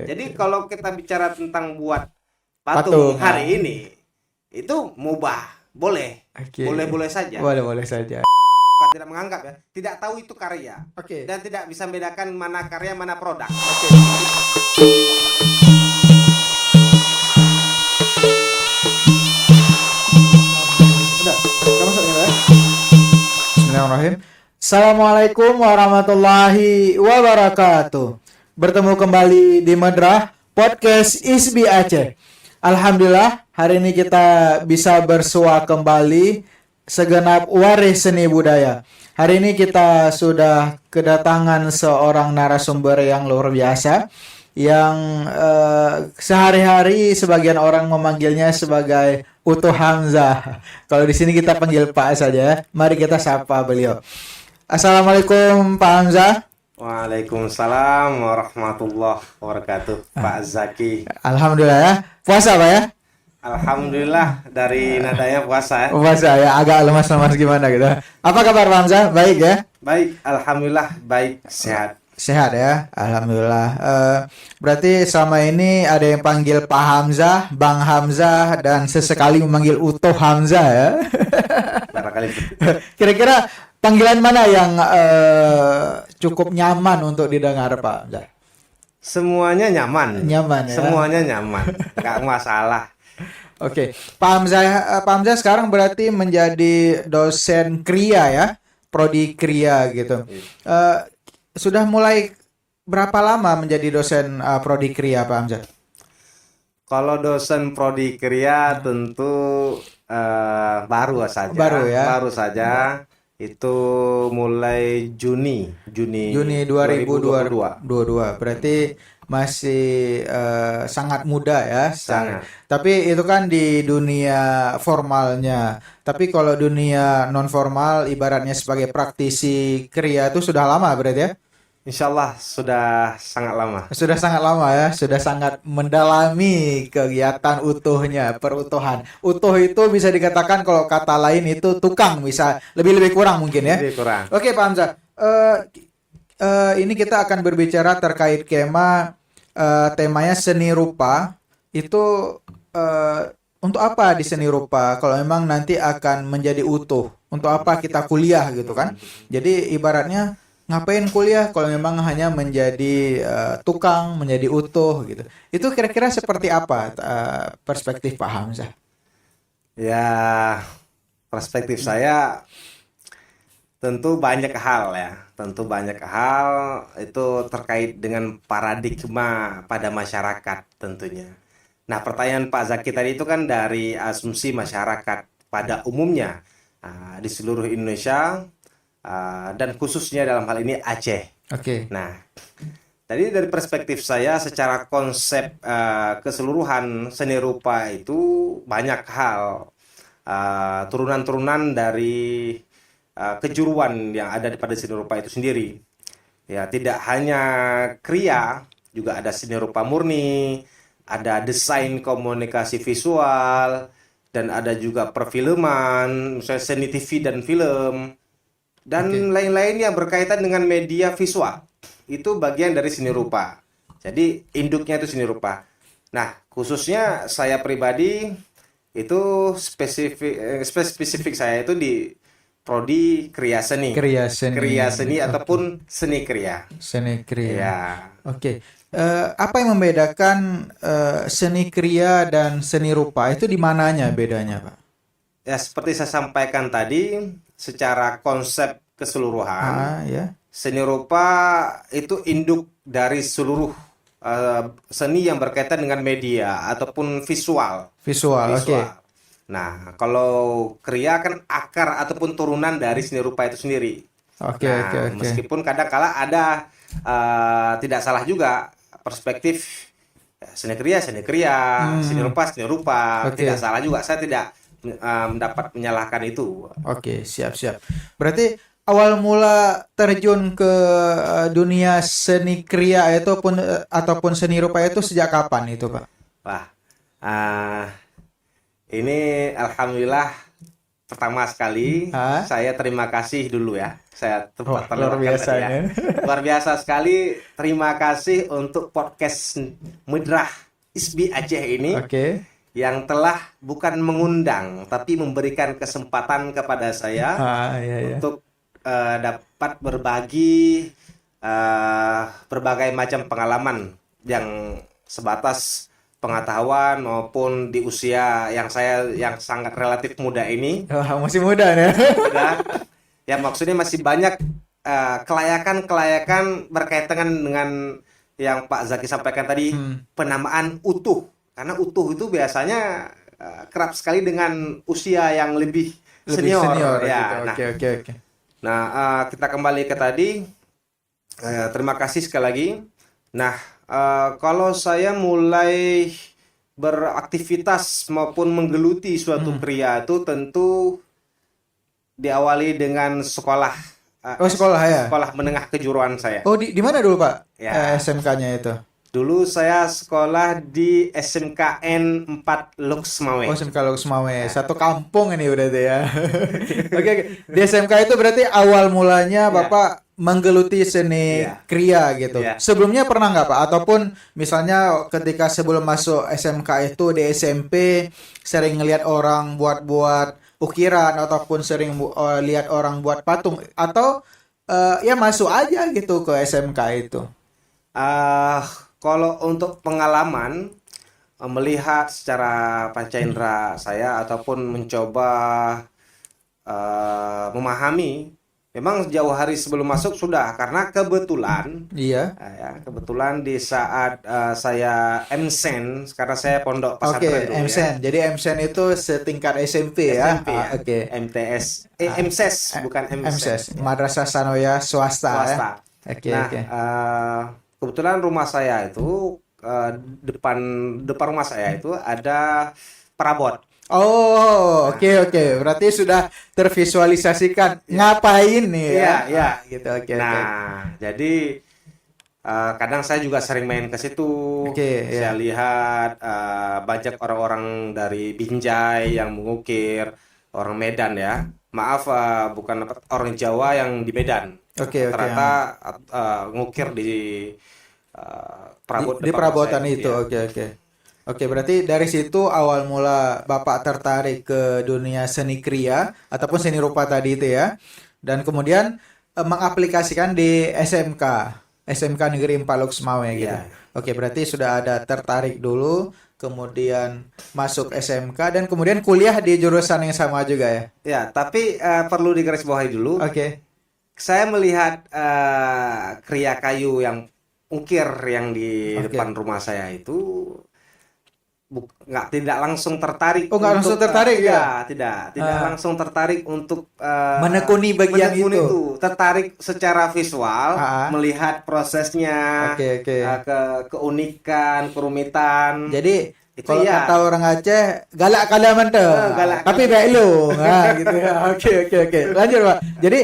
Jadi kalau kita bicara tentang buat patung hari ini itu mubah, boleh. Boleh-boleh saja. Boleh saja. Bukan tidak menganggap ya, tidak tahu itu karya. Dan tidak bisa membedakan mana karya mana produk. Bismillahirrahmanirrahim. Assalamualaikum warahmatullahi wabarakatuh. Bertemu kembali di Medrah Podcast ISBI Aceh. Alhamdulillah hari ini kita bisa bersua kembali segenap waris seni budaya. Hari ini kita sudah kedatangan seorang narasumber yang luar biasa yang sehari-hari sebagian orang memanggilnya sebagai Utuh Hamzah. Kalau di sini kita panggil Pak saja. Mari kita sapa beliau. Assalamualaikum Pak Hamzah. Waalaikumsalam warahmatullahi wabarakatuh. Pak Zaki. Alhamdulillah ya. Puasa Pak ya? Alhamdulillah dari nadanya puasa ya. Puasa ya, agak lemas-lemas gimana gitu. Apa kabar Pak Hamzah? Baik ya? Baik, alhamdulillah baik, sehat. Sehat ya, alhamdulillah. Berarti selama ini ada yang panggil Pak Hamzah, Bang Hamzah, dan sesekali memanggil Utuh Hamzah ya. Barangkali. Kira-kira panggilan mana yang cukup nyaman untuk didengar Pak Hamzah? Semuanya nyaman. Nyaman ya. Semuanya nyaman, nggak masalah. Oke, Pak Hamzah sekarang berarti menjadi dosen Kria ya, prodi Kria gitu. Sudah mulai berapa lama menjadi dosen prodi Kria Pak Hamzah? Kalau dosen prodi Kria tentu baru saja. Baru ya. Baru saja. Itu mulai Juni 2022. Berarti masih sangat muda ya. Sangat. Tapi itu kan di dunia formalnya. Tapi kalau dunia non formal ibaratnya sebagai praktisi Kria itu sudah lama berarti ya? Insya Allah sudah sangat lama. Sudah sangat lama ya, sudah sangat mendalami kegiatan utuhnya, perutuhan. Utuh itu bisa dikatakan kalau kata lain itu tukang, bisa lebih kurang mungkin ya. Lebih kurang. Oke Pak Hamzah, ini kita akan berbicara terkait temanya seni rupa. Itu untuk apa di seni rupa? Kalau memang nanti akan menjadi utuh, untuk apa kita kuliah gitu kan? Jadi ibaratnya ngapain kuliah kalau memang hanya menjadi tukang, menjadi utuh gitu. Itu kira-kira seperti apa perspektif Pak Hamzah? Ya, perspektif saya tentu banyak hal ya. Tentu banyak hal itu terkait dengan paradigma pada masyarakat tentunya. Nah, pertanyaan Pak Zaki tadi itu kan dari asumsi masyarakat pada umumnya di seluruh Indonesia. Dan khususnya dalam hal ini Aceh. Oke. Nah, tadi dari perspektif saya secara konsep keseluruhan seni rupa itu banyak hal turunan-turunan dari kejuruan yang ada pada seni rupa itu sendiri. Ya, tidak hanya Kria, juga ada seni rupa murni, ada desain komunikasi visual, dan ada juga perfilman, misalnya seni TV dan film. Dan lain-lain yang berkaitan dengan media visual. Itu bagian dari seni rupa. Jadi induknya itu seni rupa. Nah, khususnya saya pribadi itu spesifik saya itu di prodi Kria Seni. Kria Seni ataupun Seni Kria. Seni Kria. Ya. Oke. Apa yang membedakan seni Kria dan seni rupa? Itu di mananya bedanya, Pak? Ya, seperti saya sampaikan tadi, secara konsep keseluruhan, seni rupa itu induk dari seluruh seni yang berkaitan dengan media ataupun visual. Oke. Nah, kalau Kria kan akar ataupun turunan dari seni rupa itu sendiri. Oke. Meskipun kadang-kala ada tidak salah juga perspektif seni Kria, seni rupa, tidak salah juga. Saya tidak mendapat menyalahkan itu. Oke, siap. Berarti awal mula terjun ke dunia seni Kria ataupun seni rupa itu sejak kapan itu, Pak? Wah, ini alhamdulillah pertama sekali Hah? saya terima kasih dulu ya. Saya Wah, tempat luar biasa tadi ya. ya. Luar biasa sekali. Terima kasih untuk podcast Midrah ISBI Aceh ini Oke. yang telah bukan mengundang tapi memberikan kesempatan kepada saya Iya, iya. untuk dapat berbagi berbagai macam pengalaman yang sebatas pengetahuan maupun di usia yang saya yang sangat relatif muda ini. Wah, masih muda ya. Udah, ya maksudnya masih banyak kelayakan-kelayakan berkaitan dengan yang Pak Zaki sampaikan tadi, penamaan utuh. Karena utuh itu biasanya kerap sekali dengan usia yang lebih Lebih senior, senior ya. gitu. Nah, Oke. nah, kita kembali ke tadi. Terima kasih sekali lagi. Nah, kalau saya mulai beraktivitas maupun menggeluti suatu kriya itu tentu diawali dengan sekolah. Oh, sekolah ya. Sekolah menengah kejuruan saya. Oh, di mana dulu, Pak? Ya. SMK-nya itu. Dulu saya sekolah di SMKN 4 Luxmawe. Oh, SMK Luxmawe. Satu kampung ini udah tuh ya. Oke. Di SMK itu berarti awal mulanya Bapak menggeluti seni kriya gitu. Iya. Sebelumnya pernah nggak Pak? Ataupun misalnya ketika sebelum masuk SMK itu di SMP sering ngelihat orang buat-buat ukiran ataupun sering lihat orang buat patung atau ya masuk aja gitu ke SMK itu. Kalau untuk pengalaman melihat secara panca indera saya ataupun mencoba memahami, memang jauh hari sebelum masuk sudah, karena kebetulan Iya. kebetulan di saat saya MSen, karena saya pondok Oke, pesantren dulu MSen. Jadi MSen itu setingkat SMP ya. SMP ya. Oke. MTS, MSes bukan MSes, Madrasah Sanawiyah Swasta. swasta. Oke, Nah, oke. kebetulan rumah saya itu depan rumah saya itu ada perabot. Oh, oke. Berarti sudah tervisualisasikan ngapain nih ya? Iya. Gitu, oke. Nah, jadi kadang saya juga sering main ke situ. Oke, Saya ya. lihat banyak orang-orang dari Binjai yang mengukir, orang Medan ya. Maaf, bukan orang Jawa yang di Medan. Oke. Ternyata ngukir di perabot Di depan perabotan saya itu, ya. oke. Oke, berarti dari situ awal mula Bapak tertarik ke dunia seni kriya ataupun seni rupa tadi itu ya. Dan kemudian mengaplikasikan di SMK Negeri 4 Luxmawe gitu. Iya. Oke, berarti sudah ada tertarik dulu, kemudian masuk SMK dan kemudian kuliah di jurusan yang sama juga ya. Ya, tapi perlu digarisbawahi dulu. Oke. Saya melihat kriya kayu yang ukir yang di Oke. depan rumah saya itu tidak langsung tertarik. Oh, nggak langsung tertarik ya? Tidak langsung tertarik untuk Menekuni bagian menekuni itu. Tertarik secara visual, Ah. melihat prosesnya, Oke. keunikan, kerumitan. Jadi Itu kalau iya. kata orang Aceh, galak kada mentah. Galak Tapi baik lu. Nah, gitu ya. Oke. Lanjut, Pak. Jadi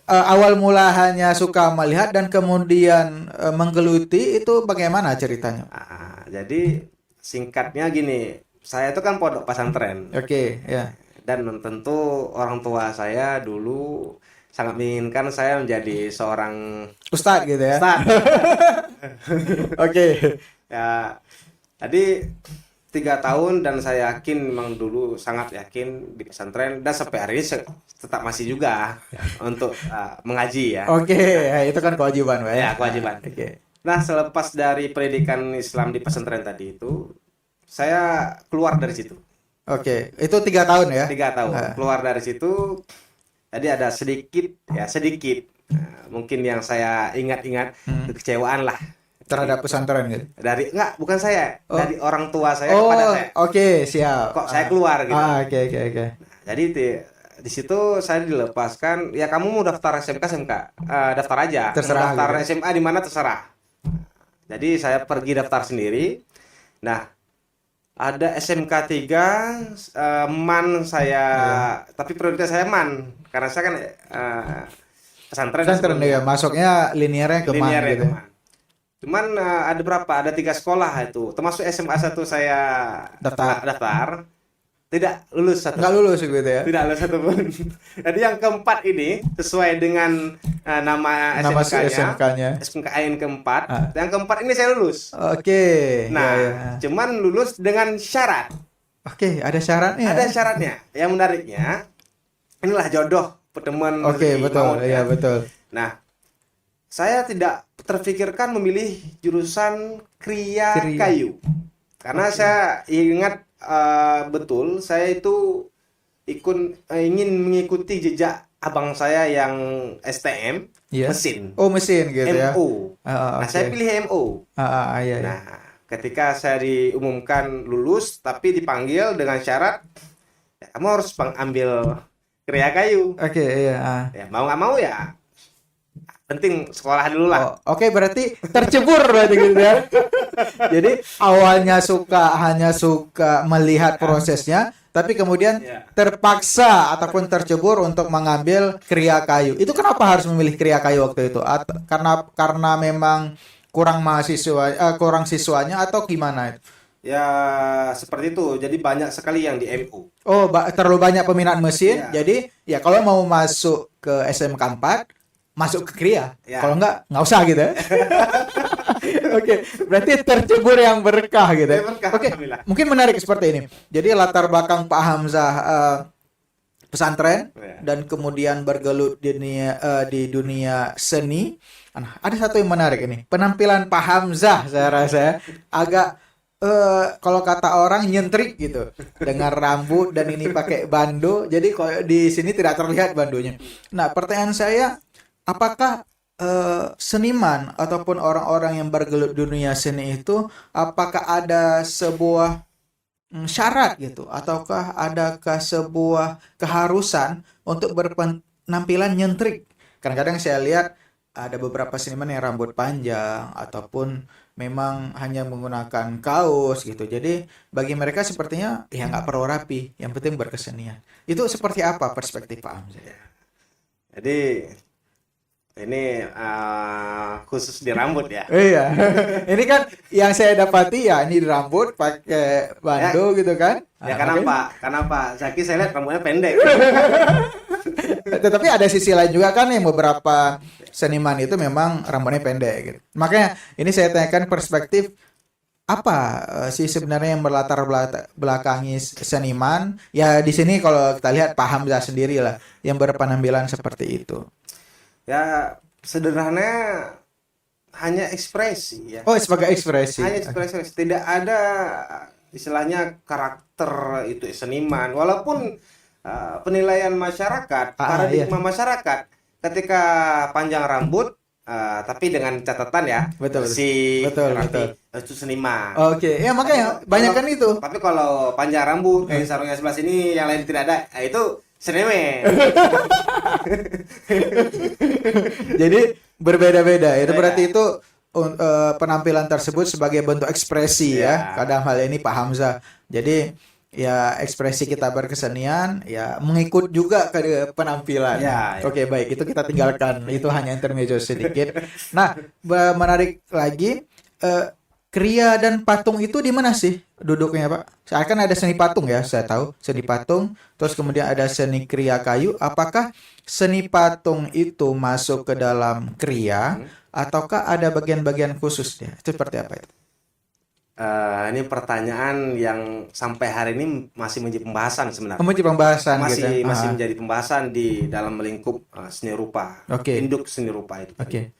awal mula hanya suka melihat dan kemudian menggeluti itu bagaimana ceritanya? Jadi singkatnya gini, saya itu kan pondok pesantren. Oke, ya. Dan tentu orang tua saya dulu sangat menginginkan saya menjadi seorang Ustadz gitu ya. ustadz. Oke. Ya, tadi 3 tahun dan saya yakin, memang dulu sangat yakin di pesantren, dan sampai hari ini tetap masih juga untuk mengaji ya. Oke, ya, itu kan kewajiban, Pak ya. Ya, kewajiban. Oke. Nah, selepas dari pendidikan Islam di pesantren tadi itu, saya keluar dari situ. Oke, itu 3 tahun ya. 3 tahun. Keluar dari situ, jadi ada sedikit, mungkin yang saya ingat-ingat, kekecewaan lah. Terhadap pesantren gitu. Bukan saya, dari orang tua saya Oh, kepada saya. oke, siap. Kok saya keluar gitu. Oke. Jadi di situ saya dilepaskan, ya kamu mau daftar SMK, daftar aja. Terserah Mau daftar gitu. SMA di mana terserah. Jadi saya pergi daftar sendiri. Nah, ada SMK 3 MAN saya, tapi prioritas saya MAN karena saya kan pesantren Ya, masuknya linearnya ke linear MAN ya, gitu. teman. Cuman ada berapa? Ada 3 sekolah itu. Termasuk SMA 1 saya Daftar. daftar. tidak lulus satu. Nggak lulus gitu ya. Tidak lulus satu pun. Jadi yang keempat ini sesuai dengan nama Nama SMK-nya, SMK-nya. SMKN keempat. Yang keempat ini saya lulus. Oke. Nah, ya. cuman lulus dengan syarat. Oke, ada syaratnya. Ada syaratnya. Yang menariknya, inilah jodoh pertemuan Oke, rezeki betul. maut, Iya, ya. betul. Nah, saya tidak terfikirkan memilih jurusan kriya Kriya. kayu. Karena saya ingat betul, saya itu ingin mengikuti jejak abang saya yang STM, Iya. mesin, Oh, mesin gitu ya. MO. Nah, oke. saya pilih MO. Iya, iya. Nah, ketika saya diumumkan lulus, tapi dipanggil dengan syarat, ya, kamu harus ambil kriya kayu. Oke, iya. Ya, mau nggak mau ya, penting sekolah dulu lah. Oke, berarti tercebur berarti gitu ya. Jadi awalnya hanya suka melihat prosesnya, tapi kemudian Ya. terpaksa ataupun tercebur untuk mengambil kriya kayu. Itu kenapa harus memilih kriya kayu waktu itu? Karena memang kurang kurang siswanya atau gimana itu? Ya, seperti itu. Jadi banyak sekali yang di MU. Oh, terlalu banyak peminat mesin. Ya. Jadi ya kalau mau masuk ke SMK 4 masuk ke kriya. Ya. Kalau nggak usah gitu ya. Oke, berarti tercebur yang berkah gitu ya. Ya, berkah, Oke, alhamdulillah. mungkin menarik seperti ini. Jadi latar belakang Pak Hamzah pesantren Ya. dan kemudian bergelut di dunia seni. Nah, ada satu yang menarik ini. Penampilan Pak Hamzah saya rasa agak kalau kata orang nyentrik gitu dengan rambut dan ini pakai bando. Jadi kalau di sini tidak terlihat bandonya. Nah, pertanyaan saya, apakah seniman ataupun orang-orang yang bergelut dunia seni itu apakah ada sebuah syarat gitu ataukah adakah sebuah keharusan untuk berpenampilan nyentrik? Kadang-kadang saya lihat ada beberapa seniman yang rambut panjang ataupun memang hanya menggunakan kaos gitu. Jadi bagi mereka sepertinya ya nggak perlu rapi, yang penting berkesenian. Itu seperti apa perspektif Pak Hamzah? Jadi ini khusus di rambut ya. Iya, ini kan yang saya dapati ya ini di rambut pakai bando gitu kan. Ya, Ah, oke. karena Pak Zaki saya lihat rambutnya pendek. Tetapi ada sisi lain juga kan yang beberapa seniman itu memang rambutnya pendek gitu. Makanya ini saya tanyakan perspektif apa sih sebenarnya yang berlatar belakangi seniman? Ya di sini kalau kita lihat Pak Hamzah sendiri lah yang berpenampilan seperti itu. Ya, sederhananya hanya ekspresi ya. Oh, sebagai ekspresi. Hanya ekspresi, tidak ada istilahnya karakter itu seniman. Walaupun penilaian masyarakat, paradigma masyarakat ketika panjang rambut, tapi dengan catatan ya, Betul, bersih, betul, rapi, betul. itu seniman. Oke, ya makanya banyak kan itu. Tapi kalau panjang rambut, dari sarungnya sebelah sini, yang lain tidak ada, itu seniman. Jadi berbeda-beda. Itu berarti itu penampilan tersebut sebagai bentuk ekspresi ya. Kadang hal ini Pak Hamzah. Jadi ya ekspresi kita berkesenian ya mengikut juga ke penampilan. Ya. Oke, baik, itu kita tinggalkan. Itu hanya intermezzo sedikit. Nah, menarik lagi kriya dan patung itu di mana sih duduknya, Pak? Saya kan ada seni patung ya, saya tahu seni patung. Terus kemudian ada seni kriya kayu. Apakah seni patung itu masuk ke dalam kriya ataukah ada bagian-bagian khususnya? Itu seperti apa itu? Ini pertanyaan yang sampai hari ini masih menjadi pembahasan sebenarnya. Menjadi pembahasan gitu ya? Masih menjadi pembahasan di dalam lingkup seni rupa, Oke. induk seni rupa itu. Oke.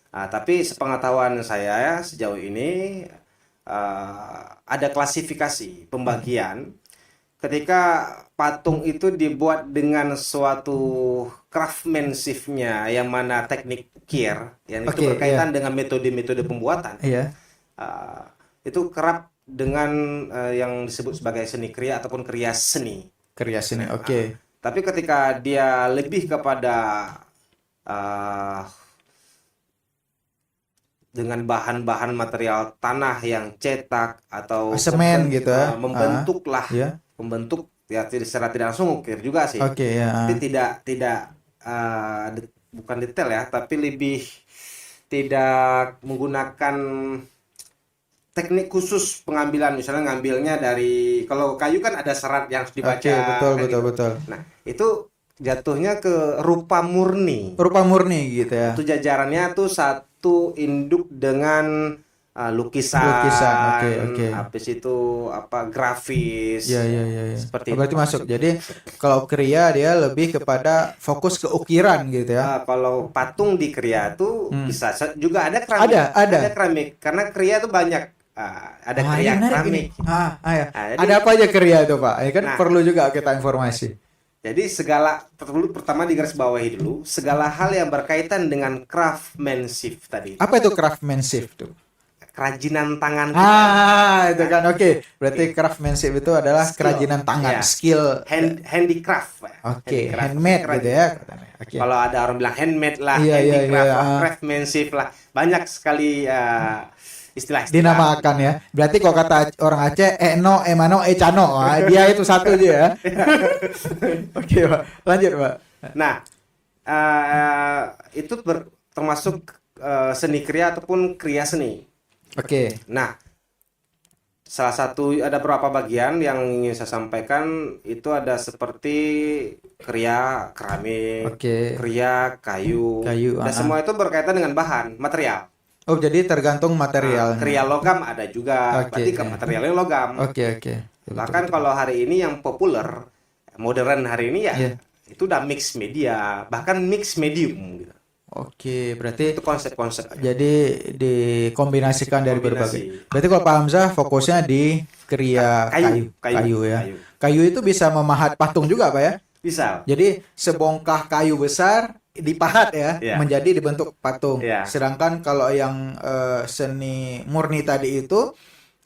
Tapi sepengetahuan saya sejauh ini ada klasifikasi pembagian ketika patung itu dibuat dengan suatu craftsmanship-nya yang mana teknik kir yang itu Oke, berkaitan dengan metode-metode pembuatan. Iya. Itu kerap dengan yang disebut sebagai seni kriya ataupun kriya seni. Kriya seni. Oke. Tapi ketika dia lebih kepada dengan bahan-bahan material tanah yang cetak atau Semen gitu ya. membentuklah, Iya. membentuk ya secara tidak langsung ukir juga sih. Oke, ya. Tapi tidak bukan detail ya, tapi lebih tidak menggunakan teknik khusus pengambilan, misalnya ngambilnya dari, kalau kayu kan ada serat yang harus dibaca. Oke, betul, kan betul, gitu. betul. Nah, itu jatuhnya ke rupa murni. Rupa murni gitu ya. Itu jajarannya tuh satu induk dengan Lukisan, oke, lukisan, oke. habis itu grafis, Iya, iya, iya, iya. seperti itu. Berarti masuk. Jadi kalau kriya dia lebih kepada fokus ke ukiran gitu ya. Kalau patung di kriya tuh bisa juga ada keramik. Ada. Keramik karena kriya tuh banyak. Ada Wah, kriya ini menarik keramik. ini. Ya. jadi- Ada apa aja kriya itu, Pak? Ya kan Nah. perlu juga kita informasi. Jadi pertama digarisbawahi dulu segala hal yang berkaitan dengan craftsmanship tadi. Apa itu craftsmanship tuh? Kerajinan tangan kita. Itu kan oke. Berarti craftsmanship itu adalah Skill. kerajinan tangan, Ya. skill. Handicraft. Oke, Handicraft. handmade gitu ya. Oke. Kalau ada orang bilang handmade lah, Iya, iya, handicraft iya. lah, craftsmanship lah, banyak sekali istilah-istilah. Dinamakan ya. Berarti kalau kata orang Aceh, no, emano, cano. Wah, dia itu satu aja ya. Oke, Pak. Lanjut, Pak. Nah, itu termasuk seni kriya ataupun kriya seni. Oke. Nah, salah satu ada beberapa bagian yang ingin saya sampaikan, itu ada seperti kriya keramik, Oke. kriya kayu, Kayu, dan semua itu berkaitan dengan bahan material. Oh, jadi tergantung materialnya. Kriya logam ada juga, Oke. berarti materialnya logam. Oke. Bahkan kalau hari ini yang populer, modern hari ini ya, Iya. itu udah mix media, bahkan mix medium gitu. Oke, berarti Itu konsep-konsep. jadi dikombinasikan dari Kombinasi. berbagai. Berarti kalau Pak Hamzah fokusnya di kriya kayu ya. Kayu itu bisa memahat patung juga, Pak ya? Bisa. Jadi sebongkah kayu besar dipahat ya, Iya. menjadi dibentuk patung. Iya. Sedangkan kalau yang seni murni tadi itu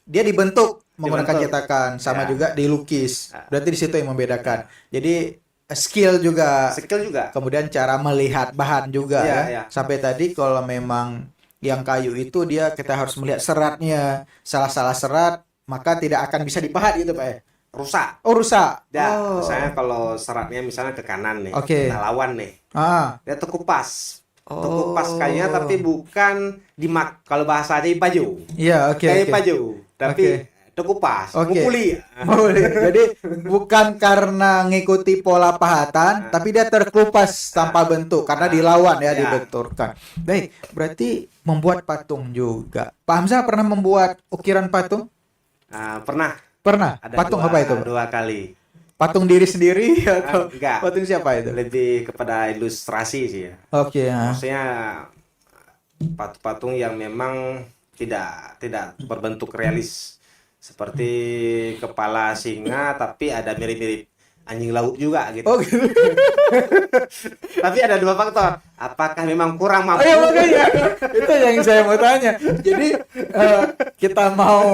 dia dibentuk menggunakan Dibentuk. cetakan, sama Ya. juga dilukis. Berarti di situ yang membedakan. Jadi skill juga, Skill juga. kemudian cara melihat bahan juga Iya, ya. iya. Sampai tadi kalau memang yang kayu itu dia kita harus melihat seratnya. Salah-salah serat maka tidak akan bisa dipahat gitu, Pak ya. Rusak. Oh, rusak. Ya, Oh. misalnya kalau seratnya misalnya ke kanan nih, Oke. kita lawan nih, dia terkupas. Oh. Terkupas kayunya tapi bukan kalau bahasa aja ipaju. Iya, oke. Kayak oke. ipaju, tapi Oke. terkupas, Oke. mukuli. Jadi bukan karena ngikuti pola pahatan, tapi dia terkelupas tanpa bentuk karena dilawan ya, Ya. dibenturkan. Baik, berarti membuat patung juga. Pak Hamzah pernah membuat ukiran patung? Pernah Pernah. ada Patung apa itu, Pak? 2 kali. Patung diri sendiri atau Enggak. patung siapa itu? Lebih kepada ilustrasi sih ya. Oke, ya. Maksudnya patung-patung yang memang tidak berbentuk realis, seperti kepala singa tapi ada mirip-mirip anjing laut juga gitu. Oh, gitu. Tapi ada 2 faktor. Apakah memang kurang Oh mampu? ya, makanya itu yang saya mau tanya. Jadi kita mau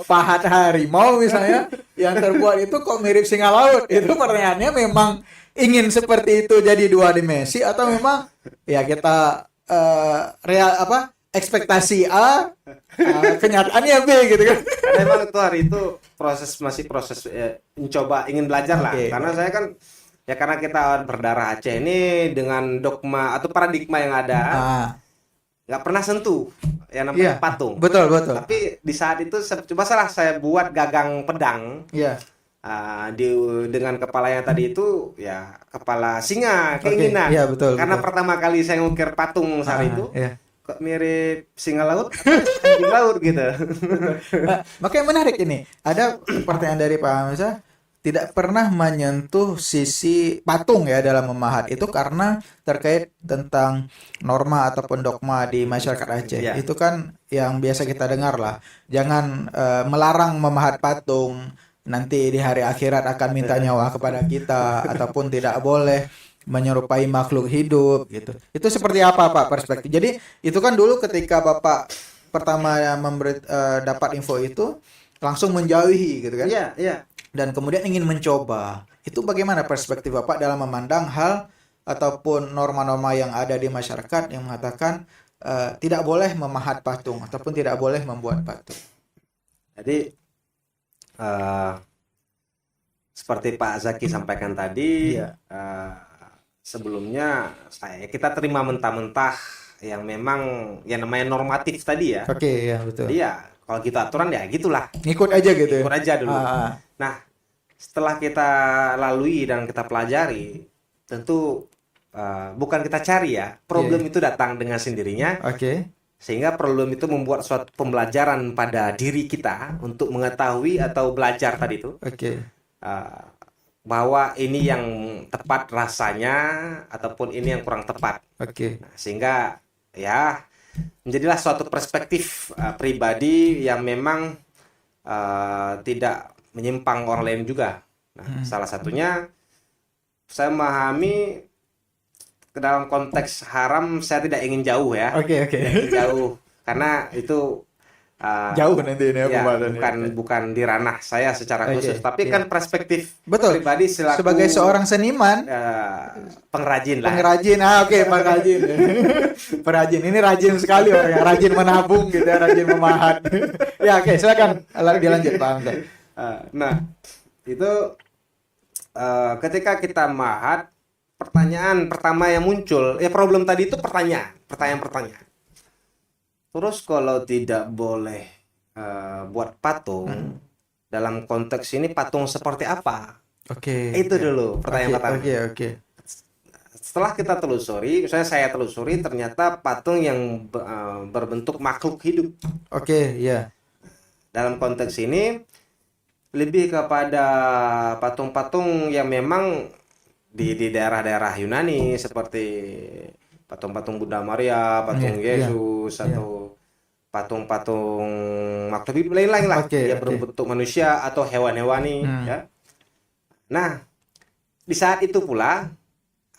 pahat harimau misalnya yang terbuat itu kok mirip singa laut. Itu pertanyaannya memang ingin seperti itu jadi 2 dimensi atau memang ya kita real apa ekspektasi A, kenyataannya B gitu kan. Karena memang itu hari itu masih proses mencoba ingin belajar lah. Oke. Karena saya kan ya karena kita berdarah Aceh ini dengan dogma atau paradigma yang ada, nggak pernah sentuh yang Iya. namanya patung. Betul. Tapi di saat itu coba salah saya buat gagang pedang Iya. dengan kepalanya tadi itu ya kepala singa, Oke, keinginan. iya, betul, Karena betul. pertama kali saya ngukir patung saat itu Iya. kok mirip singa laut, anjing laut gitu. Makanya menarik ini. Ada pertanyaan dari Pak Hamzah, tidak pernah menyentuh sisi patung ya dalam memahat. Itu karena terkait tentang norma ataupun dogma di masyarakat Aceh. Iya. Itu kan yang biasa kita dengar lah. Jangan melarang memahat patung. Nanti di hari akhirat akan minta nyawa kepada kita ataupun tidak boleh menyerupai makhluk hidup gitu. Itu seperti apa, Pak, perspektif? Jadi itu kan dulu ketika Bapak pertama dapat info itu langsung menjauhi gitu kan? Iya. Dan kemudian ingin mencoba. Itu bagaimana perspektif Bapak dalam memandang hal ataupun norma-norma yang ada di masyarakat yang mengatakan tidak boleh memahat patung ataupun tidak boleh membuat patung. Jadi seperti Pak Zaki sampaikan tadi, Iya. sebelumnya kita terima mentah-mentah yang memang yang namanya normatif tadi ya. Oke, ya betul. Iya, kalau gitu aturan ya gitulah. Ngikut aja gitu ya. Ikut aja dulu. Ah. Nah, setelah kita lalui dan kita pelajari, tentu bukan kita cari ya, problem itu datang dengan sendirinya, Oke. sehingga problem itu membuat suatu pembelajaran pada diri kita untuk mengetahui atau belajar tadi itu, Oke. bahwa ini yang tepat rasanya ataupun ini yang kurang tepat. Oke. Nah, sehingga ya menjadilah suatu perspektif pribadi yang memang tidak menyimpang orang lain juga. Nah, salah satunya saya memahami ke dalam konteks haram, saya tidak ingin jauh ya. Oke. Tidak ingin jauh karena itu Jauh nanti ini ya, pembahasannya. bukan di ranah saya secara Oke, khusus, tapi iya. kan perspektif Betul. pribadi selaku Sebagai seorang seniman, pengrajin lah. pengrajin. Oke, pengrajin. Perajin. Ini rajin sekali orang yang rajin menabung gitu ya, rajin memahat. Ya, oke, silakan dilanjut Pak Hamzah. Nah, itu ketika kita mahat, pertanyaan pertama yang muncul, ya problem tadi itu pertanyaan. Terus kalau tidak boleh buat patung, dalam konteks ini patung seperti apa? Oke. Itu dulu pertanyaan pertama. Oke. Setelah kita telusuri, misalnya saya telusuri, ternyata patung yang berbentuk makhluk hidup. Oke, ya. Dalam konteks ini lebih kepada patung-patung yang memang di daerah-daerah Yunani seperti patung-patung Buddha Maria, patung Yesus, atau patung-patung makhluk hidup lain-lain lah, yang berbentuk manusia atau hewan-hewani ya. Nah, di saat itu pula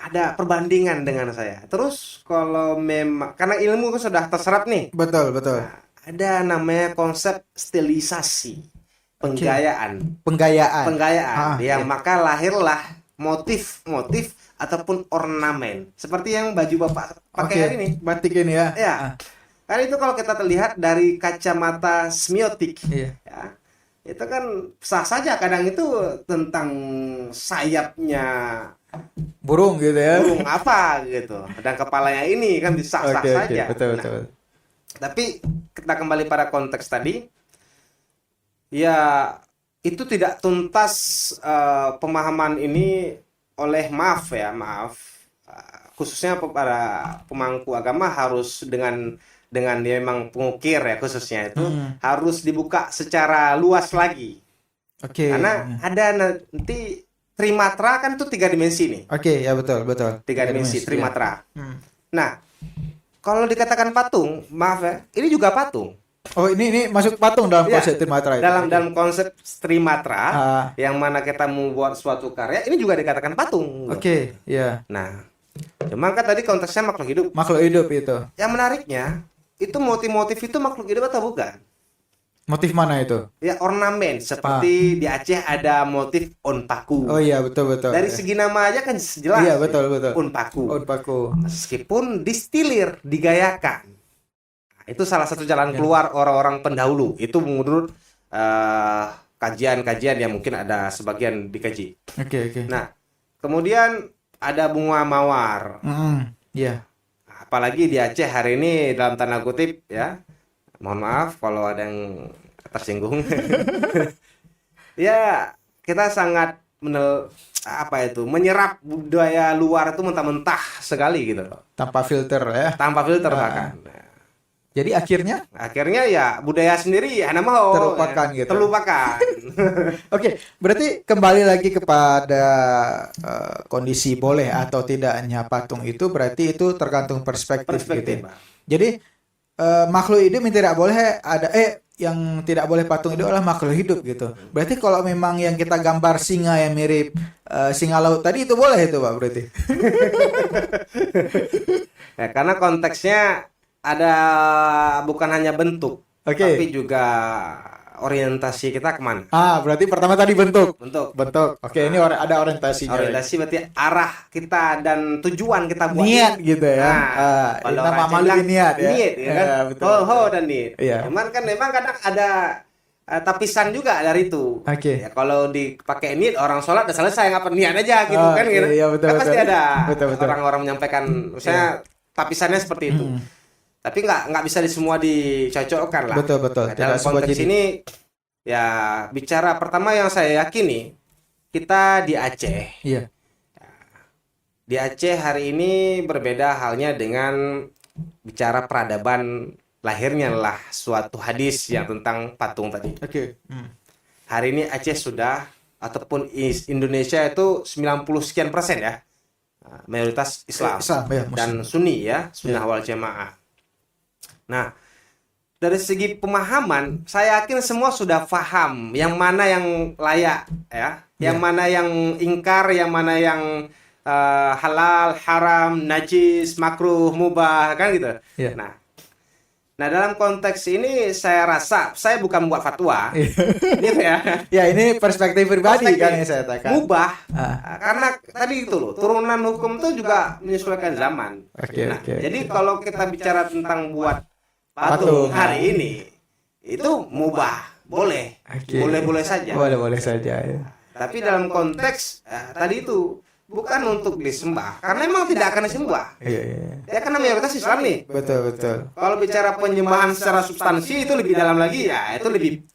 ada perbandingan dengan saya. Terus kalau memang karena ilmu sudah terserap nih. Betul. Nah, ada namanya konsep stilisasi, penggayaan. Maka lahirlah motif-motif ataupun ornamen seperti yang baju Bapak pakai hari ini, batik ini ya. Ya. Kan itu kalau kita terlihat dari kacamata semiotik, ya, itu kan sah saja, kadang itu tentang sayapnya burung gitu ya. Burung apa gitu. Dan kepalanya ini kan bisa sah saja. Betul. Tapi kita kembali pada konteks tadi. Ya, itu tidak tuntas pemahaman ini oleh khususnya para pemangku agama harus dengan dia memang pengukir ya khususnya itu harus dibuka secara luas lagi. Karena ada nanti trimatra kan itu 3 dimensi nih. Ya betul. 3 dimensi trimatra. Nah, kalau dikatakan patung, ini juga patung. Oh, ini masuk patung dalam konsep trimatra itu. Dalam konsep trimatra yang mana kita membuat suatu karya, ini juga dikatakan patung. Ya. Nah, cuman kan tadi konteksnya makhluk hidup. Makhluk hidup itu. Yang menariknya, itu motif-motif itu makhluk hidup atau bukan? Motif mana itu? Ya, ornamen. Seperti di Aceh ada motif onpaku. Oh iya, betul. Dari segi nama aja kan jelas. Iya, betul. Onpaku. Meskipun distilir, digayakan. Itu salah satu jalan keluar orang-orang pendahulu. Itu menurut kajian-kajian yang mungkin ada sebagian dikaji. Oke. Nah, kemudian ada bunga mawar. Iya. Apalagi di Aceh hari ini dalam tanda kutip ya. Mohon maaf kalau ada yang tersinggung. Ya, kita sangat menyerap budaya luar itu mentah-mentah sekali gitu loh. Tanpa filter ya. Tanpa filter bahkan. Jadi akhirnya ya budaya sendiri mau terlupakan gitu. Terlupakan. Oke, berarti kembali lagi kepada kondisi boleh atau tidaknya patung itu, berarti itu tergantung perspektif. Gitu. Jadi makhluk hidup yang tidak boleh yang tidak boleh patung itu adalah makhluk hidup gitu. Berarti kalau memang yang kita gambar singa yang mirip singa laut tadi itu boleh itu Pak berarti. Ya, karena konteksnya ada bukan hanya bentuk, tapi juga orientasi kita kemana. Berarti pertama tadi bentuk. Oke, ini ada orientasinya. Orientasi berarti arah kita dan tujuan kita buat niat gitu ya. Kalau nama malu niat ya. Niat ya kan. Betul. Dan niat. Iya. Cuman kan memang kadang ada tapisan juga dari itu. Ya, kalau dipakai niat orang sholat udah selesai, ngapa niat aja gitu kan gitu. Iya, betul. Kan pasti ada betul. orang-orang menyampaikan misalnya tapisannya seperti itu. Tapi nggak bisa semua dicocokkan lah. Betul. Nah, dalam konteks ini ya bicara pertama yang saya yakini kita di Aceh. Iya. Di Aceh hari ini berbeda halnya dengan bicara peradaban lahirnya lah suatu hadis yang tentang patung tadi. Oke. Hari ini Aceh sudah ataupun Indonesia itu 90 sekian persen ya. Mayoritas Islam ya, dan Sunni ya, Sunnah wal Jamaah. Nah, dari segi pemahaman, saya yakin semua sudah paham yang mana yang layak ya, yang mana yang ingkar, yang mana yang halal, haram, najis, makruh, mubah, kan gitu. Iya. Nah, dalam konteks ini saya rasa saya bukan buat fatwa. Ini ya. Ya, ini perspektif pribadi kan yang saya katakan. Mubah. Karena tadi itu loh, turunan hukum itu juga menyesuaikan zaman. Oke. Jadi kalau kita bicara tentang buat patung hari ini itu mubah, boleh. Boleh-boleh saja. Boleh saja ya. Tapi dalam konteks tadi itu bukan untuk disembah, karena memang tidak akan disembah. Iya. Ya karena mayoritas Islam nih. Betul. Kalau bicara penyembahan secara substansi itu lebih dalam lagi ya, itu lebih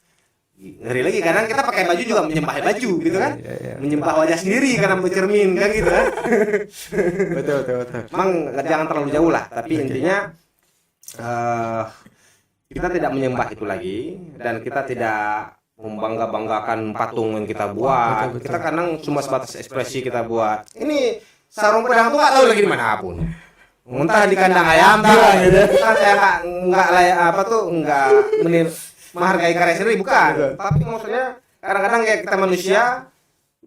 ngeri lagi. Kadang kita pakai baju juga menyembah baju gitu kan. Iya. Menyembah wajah sendiri karena bercermin kan gitu kan. Betul. Memang jangan terlalu jauh lah, tapi intinya kita tidak menyembah itu lagi dan kita tidak membangga-banggakan patung yang kita buat. Betul. Kita kadang cuma sebatas ekspresi kita buat. Ini sarung pedang tuh nggak tahu lagi di mana pun. Entah di kandang ayam, bukan saya nggak layak nggak menghargai karya sendiri, bukan. Tapi maksudnya kadang-kadang kayak kita manusia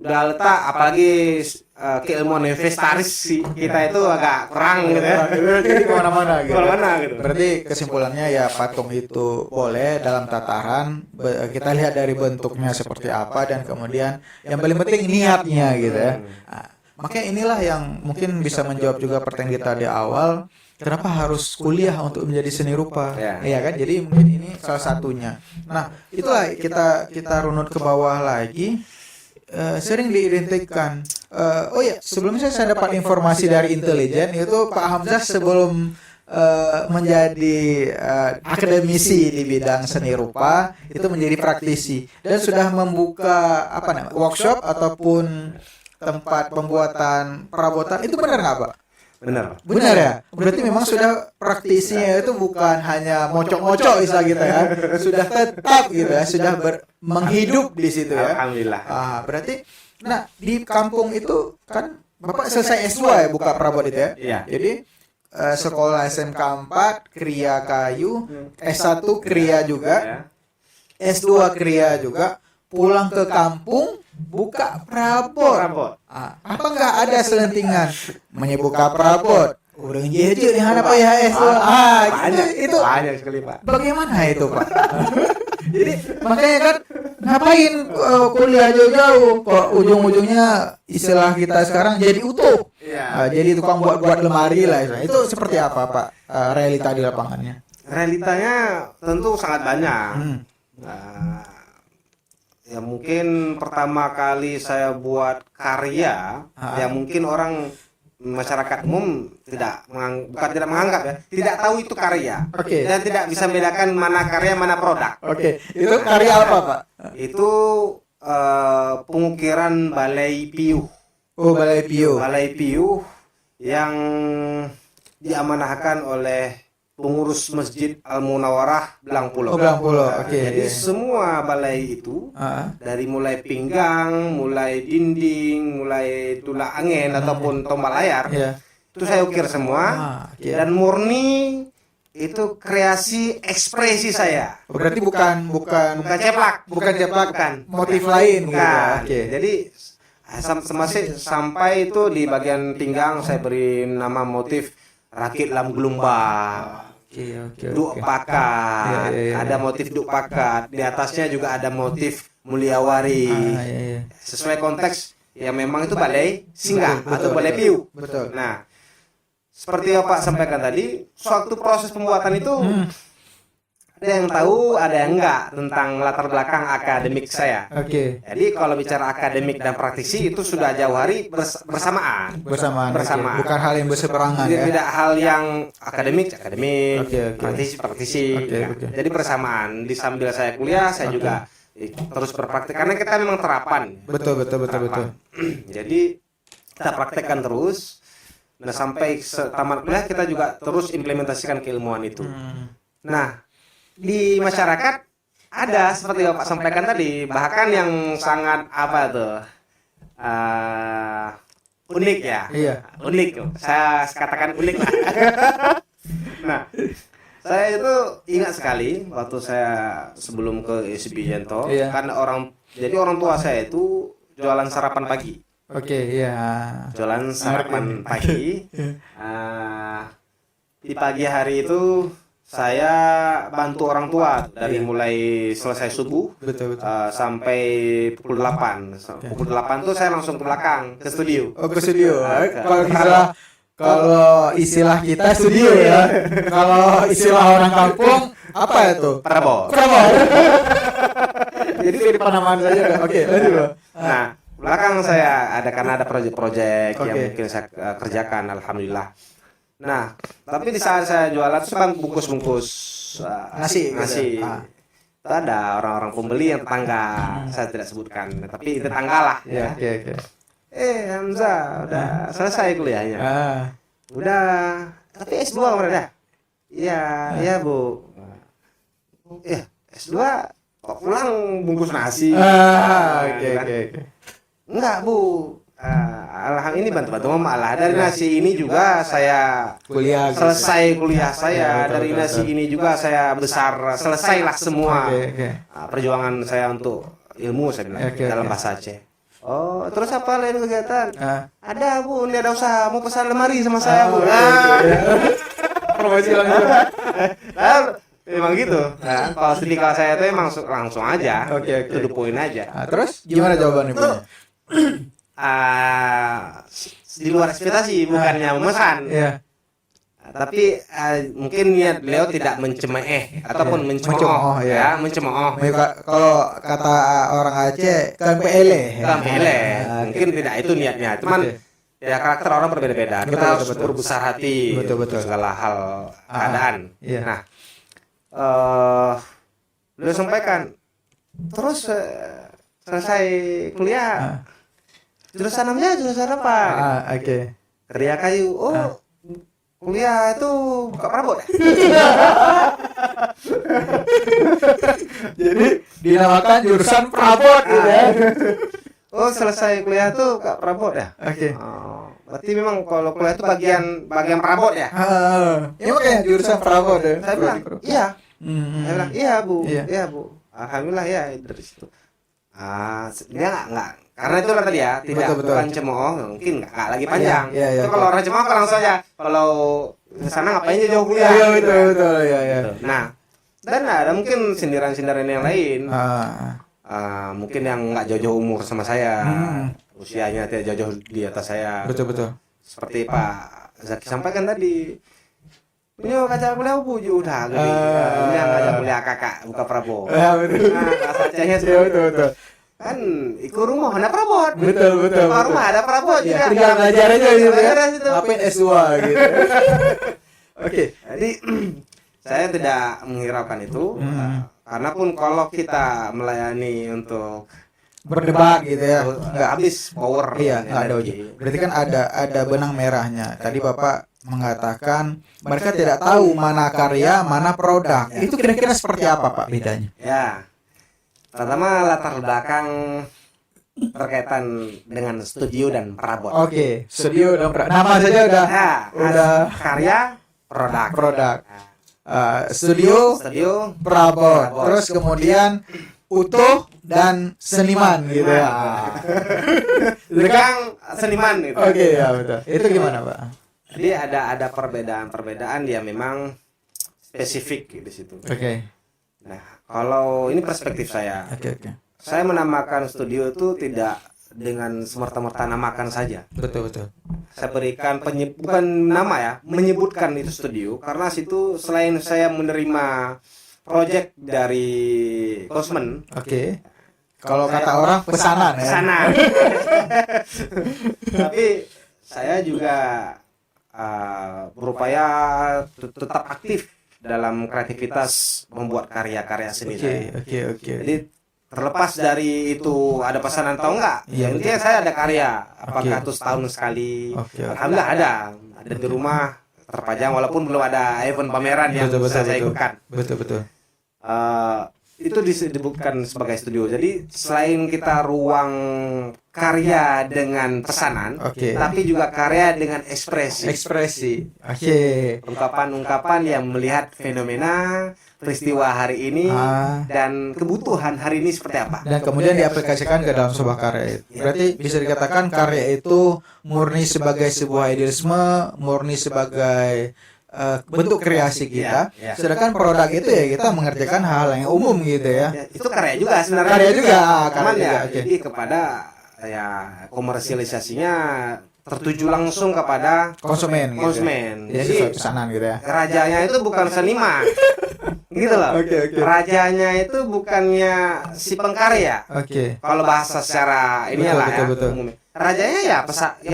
udah letak, apalagi keilmuan inventaris kita itu agak kurang gitu ya. Jadi kemana-mana gitu. Gitu. Berarti kesimpulannya ya patung itu boleh dalam tataran kita lihat dari bentuknya seperti apa dan kemudian yang paling penting niatnya gitu ya. Nah, makanya inilah yang mungkin bisa menjawab juga pertanyaan kita di awal. Kenapa harus kuliah untuk menjadi seni rupa? Iya kan? Jadi mungkin ini salah satunya. Nah, itulah kita runut ke bawah lagi. Sering diidentikan. Sebelumnya saya dapat informasi dari intelijen itu Pak Hamzah sebelum menjadi akademisi di bidang seni rupa itu menjadi praktisi dan sudah membuka workshop ataupun tempat pembuatan perabotan. Itu benar nggak Pak? Benar ya. Berarti memang sudah praktisinya itu bukan hanya mocok-mocok istilah kita ya. Sudah tetap gitu ya, sudah menghidup di situ ya. Alhamdulillah. Berarti di kampung itu kan Bapak selesai S2 ya buka perabot itu ya. Iya. Jadi sekolah SMK 4 Kriya Kayu, S1 Kriya juga, S2 Kriya juga, pulang ke kampung buka perabot. Apa nggak ada selentingan menyebuka perabot? Urang jeje nih apa ya S2? Itu banyak sekali Pak. Bagaimana itu Pak? Jadi makanya kan ngapain kuliah jauh-jauh kok ujung-ujungnya istilah kita sekarang jadi utuh. Jadi tukang buat lemari lah. Itu seperti apa Pak realita di lapangannya? Realitanya tentu sangat banyak. Ya mungkin pertama kali saya buat karya yang mungkin orang masyarakat umum bukan tidak menganggap ya, tidak tahu itu karya. Dan tidak bisa membedakan mana karya mana produk. Itu karya apa Pak? Itu pengukiran balai piuh. Balai piuh. Balai piuh yang diamanahkan oleh pengurus Masjid Al-Munawwarah Belang Pulo. Jadi semua balai itu dari mulai pinggang, mulai dinding, mulai tulang angin ataupun tombak layar, itu saya ukir semua dan murni itu kreasi ekspresi saya. Berarti bukan ceplak, bukan motif lain gitu. Jadi sampai itu di bagian pinggang saya beri nama motif rakit lam gelombang. Duk pakat, ada motif duk pakat, di atasnya juga ada motif mulyawari. Sesuai konteks ya memang itu balai singgah atau balai piuh. Nah, seperti yang Pak sampaikan tadi, suatu proses pembuatan itu ada yang tahu, ada yang enggak tentang latar belakang akademik saya. Oke. Jadi kalau bicara akademik dan praktisi itu sudah jauh hari bersamaan. Bersamaan. Bersamaan. Oke. Bukan hal yang berseberangan ya. Tidak hal yang akademik, Oke. praktisi. Oke, Ya. oke. Jadi bersamaan. Di sambil saya kuliah, saya juga terus berpraktik karena kita memang terapan. Betul. Terapan. Jadi kita praktekkan terus. Nah, sampai tamat kuliah kita juga terus implementasikan keilmuan itu. Nah, di masyarakat ada seperti Bapak sampaikan tadi, bahkan yang sangat unik ya. Iya. Unik. Saya katakan unik lah. Nah, saya itu ingat sekali waktu saya sebelum ke SB Jento, Iya. kan jadi orang tua saya itu jualan sarapan pagi. Oke, iya. Jualan sarapan pagi. Di pagi hari itu saya bantu orang tua dari mulai selesai subuh Betul. sampai pukul 8. Pukul 8 tuh saya langsung ke belakang ke studio. Oh, ke studio. Kalau istilah kita studio ya. Kalau istilah orang kampung apa itu? Prabot. Jadi dari penamaan saja udah. Oke, lanjut, Pak. Nah, belakang saya karena ada proyek-proyek yang Oke. mungkin saya kerjakan, alhamdulillah. Nah, tapi di saat saya jualan itu saya bungkus-bungkus Nasi, nasi. gitu. Ah. Itu ada orang-orang pembeli yang tetangga, saya tidak sebutkan, tapi tetangga lah. Iya, Ya. oke. Hamzah, udah selesai kuliahnya. Udah, tapi S2 udah. Iya, Bu. Iya, S2 kok pulang bungkus nasi. Oke. Kan? Enggak, Bu. Ini bantu-bantu mama lah. Dari nasi ini juga saya Kuliah. selesai kuliah saya. Betul, Dari betul, nasi betul. ini juga saya besar, selesailah semua Oke. perjuangan saya untuk ilmu, saya bilang Oke, dalam oke. bahasa Aceh. Oh, terus apa lain kegiatan? Ah. Ada, Bu, ini ada usaha, mau pesan lemari sama saya, Bu. Promosi langsung. Memang gitu. Nah, kalau studi kelas saya itu emang langsung aja. Oke. To the point aja. Nah, terus gimana jawabannya, Bu? Di luar ekspektasi, bukannya memesan. Iya. Tapi mungkin niat beliau tidak mencemooh ataupun Mencemooh, mencemooh, ya. mencemooh. Kalau kata orang Aceh kan pele. Tampile. Mungkin tidak itu niatnya. Cuman ya karakter orang berbeda-beda. Kita Betul, harus betul. berbesar hati Betul. untuk segala hal keadaan. Iya. Nah, beliau sampaikan terus selesai kuliah jurusan apa? Oke. Kerja kayu. Oh, kuliah itu buka perabot ya? Jadi dinamakan jurusan perabot gitu ya. Oh, selesai kuliah tuh buka perabot ya? Oke. Oh, berarti memang kalau kuliah itu bagian perabot ya? Ini makanya jurusan perabot ya. Saya bilang, iya. Hmm. Saya bilang, iya, Bu. Iya. Iya, Bu. Alhamdulillah ya dari situ. Dia nggak karena itu lah tadi ya, tidak Betul. bukan cemooh, mungkin nggak lagi panjang. Iya, Itu kalau orang cemooh kan langsung aja. Kalau ke sana ngapain aja jauh kuliah? Iya, gitu. betul ya. Gitu. Nah, dan ada mungkin sindiran-sindiran yang lain. Mungkin yang nggak jauh-jauh umur sama saya, usianya tidak jauh-jauh di atas saya. Betul. Seperti Pak Zaki sampaikan tadi. Ini kaca kuliah Bu udah gede. Ini yang ngajak kuliah kakak buka Prabowo. Betul. Nah, bahasa Acehnya Iya, betul. kan ikut rumah ada perabot. Betul. Rumah rumah ada perabot Ya, juga. tinggal belajar aja gitu ya. Belajar situ. Ngapain S2 gitu. Oke. Jadi saya tidak menghiraukan itu. Karena pun kalau kita melayani untuk Berdebat gitu ya. nggak habis power. Iya, nggak ada energi. ujung. Berarti kan ada benang merahnya. Tadi Bapak mengatakan mereka tidak tahu mana karya, mana produk. Itu kira-kira seperti apa Pak bedanya? Ya. Pertama latar belakang berkaitan dengan studio dan perabot. Oke, studio dan nama saja udah Udah karya produk. Nah, Studio, studio perabot. Perabot. Terus kemudian utuh dan seniman gitu ya. Tukang seniman gitu. Oke, ya betul. Itu gimana Pak? Jadi ada perbedaan dia memang spesifik di situ. Oke. Nah, kalau ini perspektif saya. Oke. Saya menamakan studio itu tidak dengan semerta-merta namakan saja. Betul. Saya berikan bukan nama ya, menyebutkan itu studio karena situ selain saya menerima project dari konsumen. Oke. Kalau kata orang pesanan ya. Pesanan. Tapi saya juga berupaya tetap aktif dalam kreativitas membuat karya-karya seni saya. Oke. Jadi terlepas dari itu ada pesanan atau enggak, Iya, intinya saya ada karya. Apakah Oke. itu setahun sekali? Oke. Alhamdulillah ada di rumah terpajang walaupun belum ada event pameran yang bisa saya ikutkan. Betul. Itu disebutkan sebagai studio. Jadi selain kita ruang karya dengan pesanan, Oke. tapi juga karya dengan ekspresi. Oke. Ungkapan-ungkapan yang melihat fenomena peristiwa hari ini dan kebutuhan hari ini seperti apa. Dan kemudian diaplikasikan ke dalam sebuah karya. Berarti bisa dikatakan karya itu murni sebagai sebuah idealisme, murni sebagai bentuk kreasi kita. Ya. Sedangkan produk itu ya kita mengerjakan hal yang umum gitu ya. Ya, itu karya juga sebenarnya. Karya juga. Cuman Karya ya, juga, oke. jadi kepada ya komersialisasinya tertuju langsung kepada Konsumen. Gitu. konsumen. Jadi Jadi sesuai pesanan gitu ya. rajanya itu bukan seniman. Gitu loh. Oke. Rajanya itu bukannya si pengkarya. Oke. Kalau bahasa secara inilah Betul. umumnya. Rajanya ya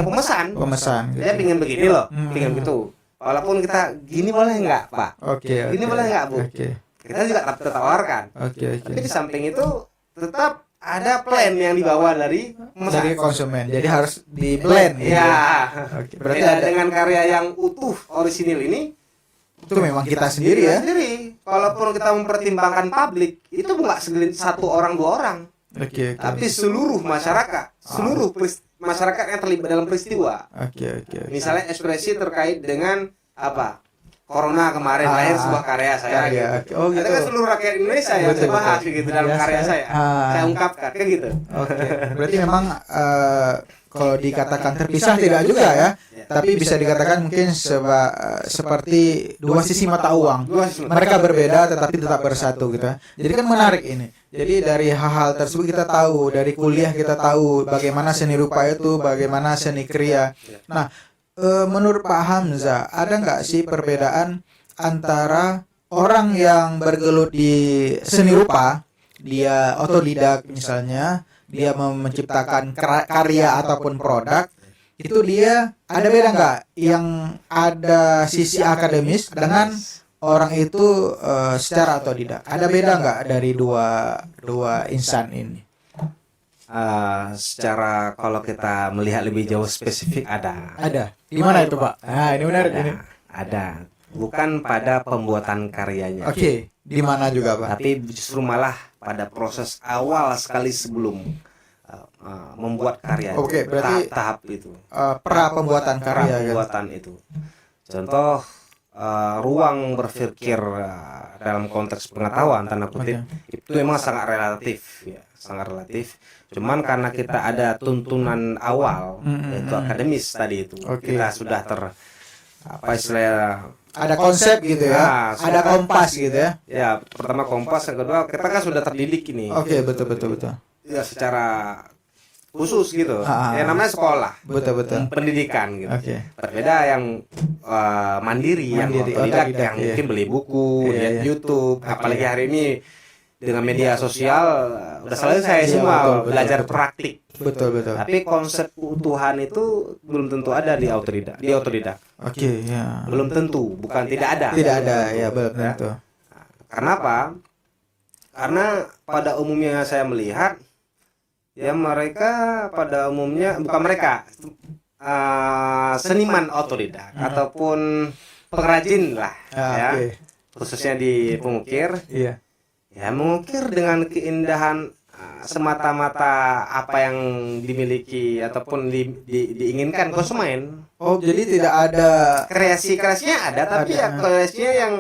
pemesan. Pemesan. Dia Gitu. pingin begini loh, Hmm. pingin gitu. Walaupun kita gini boleh nggak, Pak? Oke. Ini boleh nggak, Bu? Oke. Kita juga tetap tawarkan. Oke. Tapi di samping itu tetap ada plan yang dibawa dari pemesan. Dari konsumen. Jadi harus di blend. Gitu. Iya. Oke. Berarti Beda ada dengan karya yang utuh orisinil ini itu memang kita sendiri ya. Sendiri. Kalaupun kita mempertimbangkan publik, itu nggak satu orang dua orang, Oke. tapi seluruh masyarakat, masyarakat yang terlibat dalam peristiwa. Oke. Misalnya ekspresi terkait dengan apa? Corona kemarin lahir sebuah karya saya. Karya. Gitu. Oh, gitu. Itu kan seluruh rakyat Indonesia yang Betul, dibahas betul. gitu dalam Biasa. karya saya. Ah. Saya ungkapkan kayak gitu. Oke. Berarti memang kalau dikatakan terpisah tidak juga ya. Tapi bisa dikatakan mungkin seperti dua sisi mata uang. Mereka berbeda tetapi tetap bersatu gitu ya. Jadi kan menarik ini. Jadi dari hal-hal tersebut kita tahu, dari kuliah kita tahu bagaimana seni rupa itu, bagaimana seni kriya. Nah, menurut Pak Hamzah, ada nggak sih perbedaan antara orang yang bergelut di seni rupa, dia otodidak misalnya, dia menciptakan karya ataupun produk, itu dia ada beda nggak yang ada sisi akademis dengan orang itu secara otodidak? Ada beda nggak dari dua insan ini? Secara kalau kita melihat lebih jauh spesifik ada. Ada. Di mana itu, Pak? Nah, ini menarik ini. Ada. Bukan pada pembuatan karyanya. Oke. Di mana juga, Pak? Tapi justru malah pada proses awal sekali sebelum membuat karya. Oke, berarti tahap itu. Pra pembuatan karya kan? Pembuatan itu. Contoh ruang berpikir dalam konteks pengetahuan tanda kutip itu memang sangat relatif ya, sangat relatif. Cuman karena kita ada tuntunan awal yaitu akademis tadi itu. Kita sudah apa istilahnya ada konsep gitu ya. Ada kompas gitu ya. Ya, pertama kompas, yang kedua kita kan sudah terdidik ini. Oke, betul. Ya, secara khusus gitu. Ya namanya sekolah. Betul. Pendidikan gitu. Oke. Berbeda yang mandiri, yang otodidak, yang mungkin beli buku, lihat YouTube, apalagi hari ini dengan media sosial udah selesai semua belajar praktik. Betul. Tapi konsep keutuhan itu belum tentu ada di otodidak. Oke, ya. Belum tentu, bukan tidak ada. Tidak ada, ya belum tentu. Karena apa? Karena pada umumnya saya melihat ya mereka pada umumnya bukan mereka seniman otodidak ataupun pengrajin lah ya. Khususnya di pengukir. Iya. Ya mengukir dengan keindahan semata-mata apa yang dimiliki ataupun diinginkan konsumen. Oh, jadi tidak ada Kreasinya ada, tapi ya kreasinya yang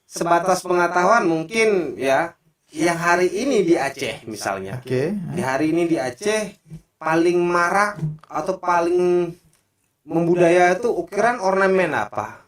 sebatas pengetahuan mungkin ya. Yang hari ini di Aceh misalnya. Oke. Di hari ini di Aceh paling marak atau paling membudaya itu ukiran ornamen apa?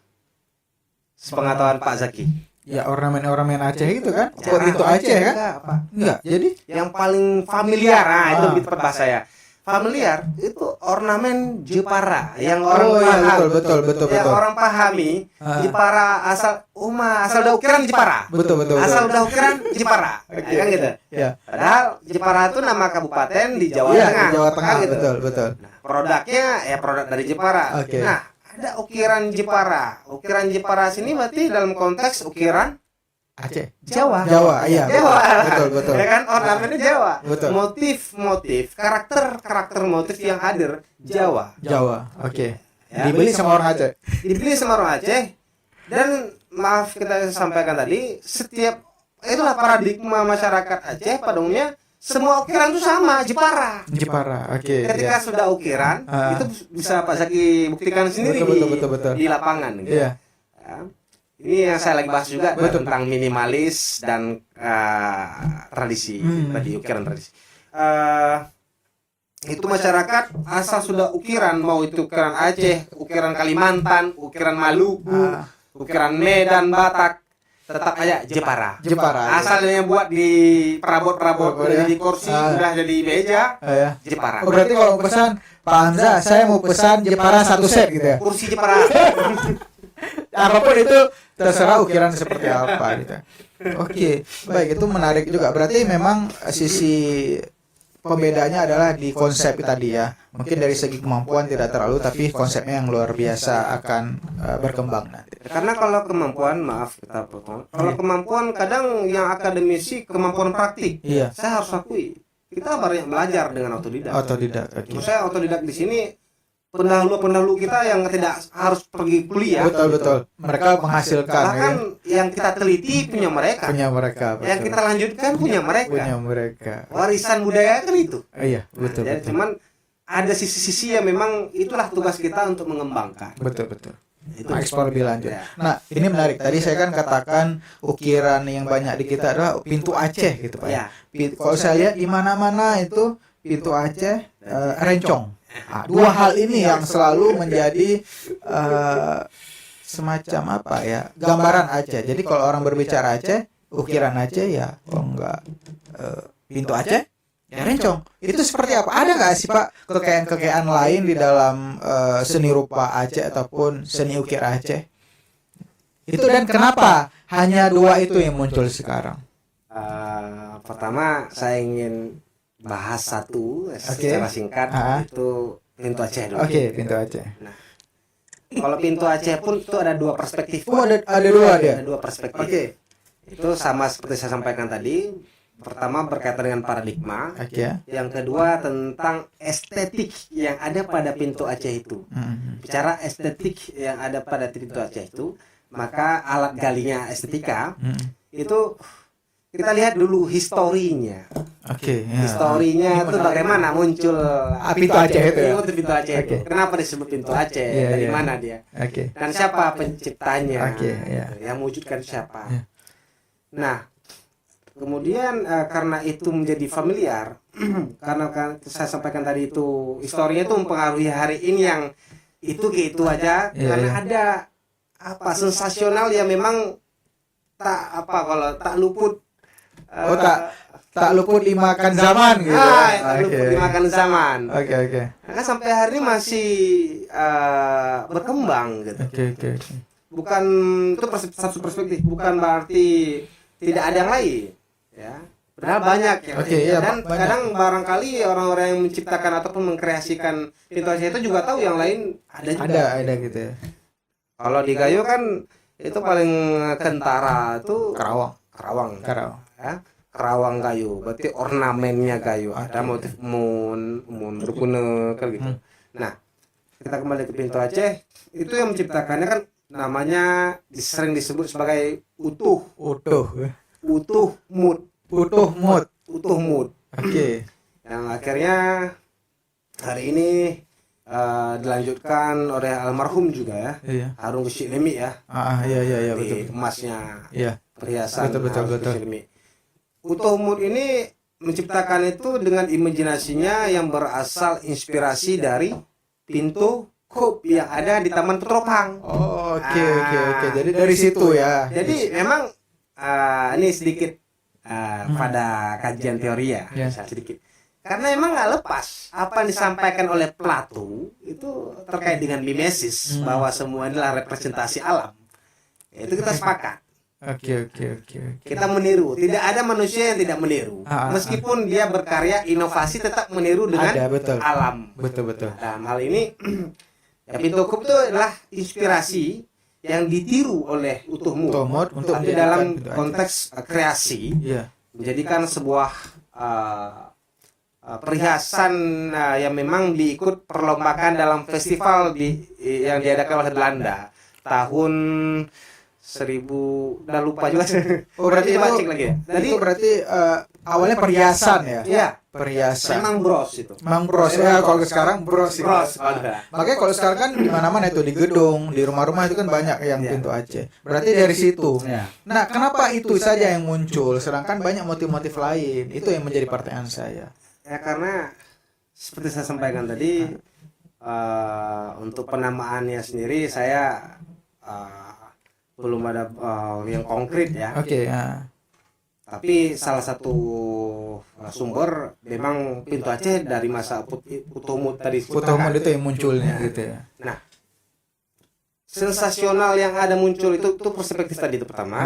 Sepengetahuan Pak Zaki. Ya ornamen Aceh itu kan? Kok itu Aceh kan? Apa? Enggak. Jadi Yang paling familiar, itu tepat bahasa saya. familiar itu ornamen Jepara yang orang Oh iya, paham. betul. Yang orang pahami Jepara asal udah ukiran Jepara. Betul. Asal udah ukiran Jepara. Kan gitu. Ya. Padahal Jepara itu nama kabupaten di Jawa Iya, Tengah. di Jawa Tengah, Kan gitu. betul. Nah, produknya ya produk dari Jepara. Oke. Nah, ada ukiran Jepara. Ukiran Jepara sini berarti dalam konteks ukiran Aceh. Jawa. Iya. Jawa. Betul. Ya kan ornamennya Jawa. Betul. Motif, karakter motif yang hadir Jawa. Jawa. Oke. Ya. Dibeli sama orang Aceh. Dibeli sama orang Aceh dan maaf kita sampaikan tadi itulah paradigma masyarakat Aceh pada umumnya semua ukiran itu sama Jepara. Oke. Ketika Ya. sudah ukiran itu bisa Pak Zaki buktikan sendiri Betul. di lapangan gitu. Iya. Ya. Ini yang saya lagi bahas juga Betul. tentang minimalis dan tradisi tadi ukiran tradisi. Itu masyarakat asal sudah ukiran, mau itu ukiran Aceh, ukiran Kalimantan, ukiran Maluku, ukiran Medan, Batak, tetap aja Jepara. Asal yang buat di perabot-perabot di kursi udah jadi meja Ya. Jepara. Oh, berarti kalau pesan Pak Hamzah, saya mau pesan Jepara 1 set gitu ya. Kursi Jepara. Apapun itu terserah ukiran seperti apa gitu. Oke, baik, itu menarik juga. Berarti memang sisi pembedanya adalah di konsep tadi ya. Mungkin dari segi kemampuan tidak terlalu, tapi konsepnya yang luar biasa akan berkembang nanti. Karena kalau kemampuan, maaf kita potong. Kalau kemampuan kadang yang akademisi kemampuan praktik. Iya. Saya harus akui, kita banyak belajar dengan otodidak. Otodidak. Menurut saya otodidak di sini pendahulu kita yang tidak harus pergi kuliah. Betul. Mereka menghasilkan Bahkan yang kita teliti punya mereka. mereka. Yang kita lanjutkan punya mereka. Warisan budaya kan itu. Iya, betul. Jadi cuman ada sisi-sisi yang memang itulah tugas kita untuk mengembangkan. Betul. Itu Ekspor lebih lanjut. Ya. Nah, ini menarik. Tadi saya kan katakan ukiran yang banyak di kita adalah pintu Aceh gitu, Pak. Ya. Kalau saya lihat di mana-mana itu pintu Aceh, rencong. Nah, dua hal ini yang selalu menjadi semacam apa ya, gambaran Aceh. Jadi kalau orang berbicara Aceh, ukiran Aceh ya, kalau enggak pintu Aceh, ya rencong. Itu seperti apa? Ada nggak sih Pak kekayaan-kekayaan lain di dalam seni rupa Aceh ataupun seni ukir Aceh? Itu dan kenapa hanya dua itu yang muncul sekarang? Pertama saya ingin bahas satu secara singkat itu pintu Aceh dulu. Oke, pintu Aceh. Nah, kalau pintu Aceh pun itu ada dua perspektif. Oh, ada dua dia. Ada dua perspektif. Oke. Itu sama seperti saya sampaikan tadi. Pertama berkaitan dengan paradigma. Oke. Yang kedua tentang estetik yang ada pada pintu Aceh itu. Bicara estetik yang ada pada pintu Aceh itu, maka alat galinya estetika itu kita lihat dulu historinya. Oke. Historinya itu bagaimana muncul Pintu Aceh itu ya? Pintu Aceh itu. Kenapa disebut pintu Aceh? Dari mana dia? Oke. Dan siapa penciptanya? Oke, ya. Yang mewujudkan siapa? Ya. Nah, kemudian karena itu menjadi familiar, karena saya sampaikan tadi itu historinya itu mempengaruhi hari ini yang itu aja, karena ada sensasional yang memang tak luput. Tak luput dimakan zaman gitu. Tak luput dimakan zaman. Oke. Karena sampai hari ini masih berkembang gitu. Oke. Bukan itu satu perspektif, bukan berarti tidak ada yang lain, ya. Padahal banyak ya. Dan kadang barangkali orang-orang yang menciptakan ataupun mengkreasikan pintu Aceh itu juga tahu yang lain ada juga. Ada gitu ya. Kalau di Gayo kan itu paling kentara tuh Karawang. Ya. Karawang Gayo, berarti ornamennya Gayo, ada motif mun berguna kan gitu. Nah, kita kembali ke pintu Aceh, itu yang menciptakannya kan namanya sering disebut sebagai utuh mood. Oke. Yang akhirnya hari ini dilanjutkan oleh almarhum juga ya. Iya. Harun Kusyilemi ya. Iya Di betul. emasnya. Iya. Perhiasan Betul. Kusyilemi. Utuh mood ini menciptakan itu dengan imajinasinya yang berasal inspirasi dari pintu kub yang ada di Taman Petropang. Oke. Jadi dari situ ya. Jadi memang ini sedikit pada kajian teori ya, sedikit. Karena emang nggak lepas apa yang disampaikan oleh Plato itu terkait dengan mimesis, bahwa semua adalah representasi alam. Itu kita sepakat. Oke. Kita meniru. Tidak ada manusia yang tidak meniru. Meskipun dia berkarya inovasi, tetap meniru dengan Ada, betul. alam. Betul. Dalam hal ini ya Pintu Cup itu adalah inspirasi yang ditiru oleh Utuhmud untuk tapi menjadikan dalam Pintu Aceh. konteks kreasi, Iya. menjadikan sebuah perhiasan yang memang diikut perlombakan dalam festival yang diadakan oleh Belanda tahun 1000, udah lupa juga. Oh, berarti Coba itu, cek lagi ya. Jadi itu berarti awalnya perhiasan ya? Iya, Perhiasan. memang bros itu. Mang bros ya, kalau sekarang bros. Ya. Bros, ada. Makanya kalau sekarang kan di mana-mana itu di gedung, di rumah-rumah itu kan banyak yang Iya. Pintu Aceh. Berarti dari situ. Iya. Nah, kenapa itu saja yang muncul sedangkan banyak motif-motif lain? Itu yang menjadi pertanyaan saya. Ya karena seperti saya sampaikan tadi, untuk penamaannya sendiri saya belum ada yang konkret ya. Oke, ya. Tapi salah satu sumber memang Pintu Aceh dari masa Utuhmud tadi. Utuhmud itu yang munculnya gitu ya. Nah, sensasional yang ada muncul itu perspektif tadi itu pertama.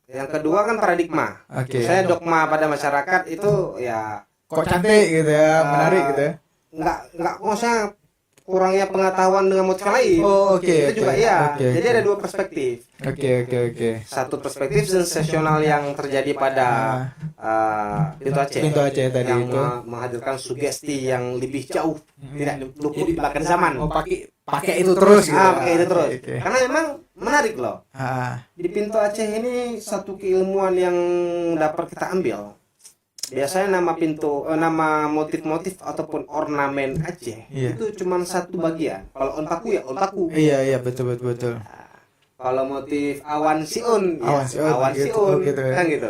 Yang kedua kan paradigma. Oke. Saya dogma pada masyarakat itu ya Kok cantik gitu ya, menarik gitu ya. nggak maksudnya kurangnya pengetahuan dengan motif lain. Oh, oke. Itu juga iya. Oke. Jadi ada dua perspektif. Oke. Satu perspektif sensasional yang terjadi pada Pintu Aceh. Pintu Aceh tadi yang itu. menghadirkan sugesti yang lebih jauh, tidak luput bahkan zaman. Oh, pakai itu terus gitu. Pakai itu terus. Oke. Karena memang menarik loh. Di Pintu Aceh ini satu keilmuan yang dapat kita ambil. Biasanya nama motif-motif ataupun ornamen Aceh itu cuma satu bagian. Kalau ontaku ya ontaku. Iya, betul. Kalau motif awan siun, Awan siun, gitu ya. kan gitu.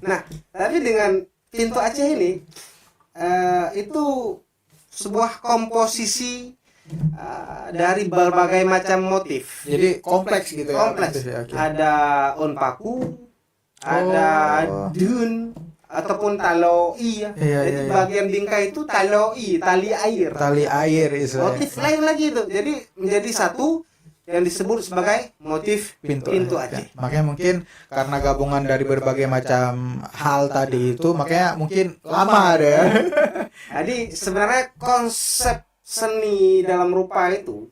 Nah, tapi dengan Pintu Aceh ini itu sebuah komposisi dari berbagai macam motif. Jadi kompleks gitu ya. Kompleks. Oke. Ada onpaku, ada dun ataupun taloi ya. Jadi bagian bingkai itu taloi, tali air. Tali air istilahnya. Motif lain lagi itu. Jadi menjadi satu yang disebut sebagai motif Pintu Aceh. Makanya mungkin karena gabungan dari berbagai macam hal tadi itu, makanya mungkin lama ada ya. Jadi sebenarnya konsep seni dalam rupa itu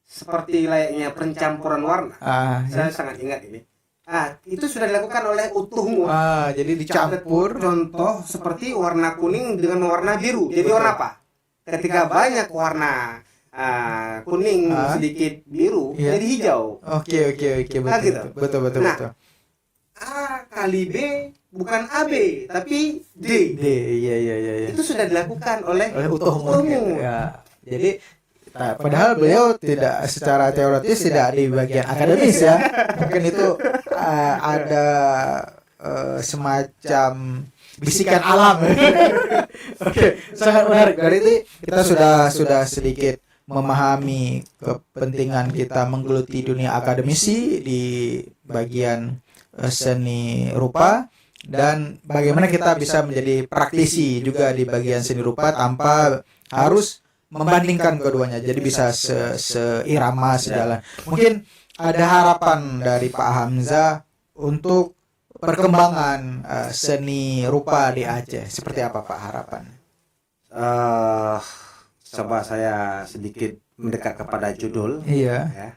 seperti layaknya pencampuran warna. Saya sangat ingat ini. Itu sudah dilakukan oleh Utuhmud. Jadi dicampur. Contoh seperti warna kuning dengan warna biru. Jadi warna apa? Ketika banyak warna kuning sedikit biru, jadi hijau. Oke, betul. Nah, A kali B bukan AB tapi D. Iya. Itu sudah dilakukan oleh Utuhmud. Ya. Jadi padahal beliau tidak secara teoritis tidak di bagian akademis ya. Mungkin itu ada semacam bisikan alam. Oke, sangat menarik. Dari itu kita sudah sedikit memahami kepentingan kita menggeluti dunia akademisi di bagian seni rupa dan bagaimana kita bisa menjadi praktisi juga di bagian seni rupa tanpa harus membandingkan keduanya, jadi bisa seirama sejalan. Mungkin ada harapan dari Pak Hamzah untuk perkembangan seni rupa di Aceh. Seperti apa Pak harapan? Coba saya sedikit mendekat kepada judul. Iya. Ya.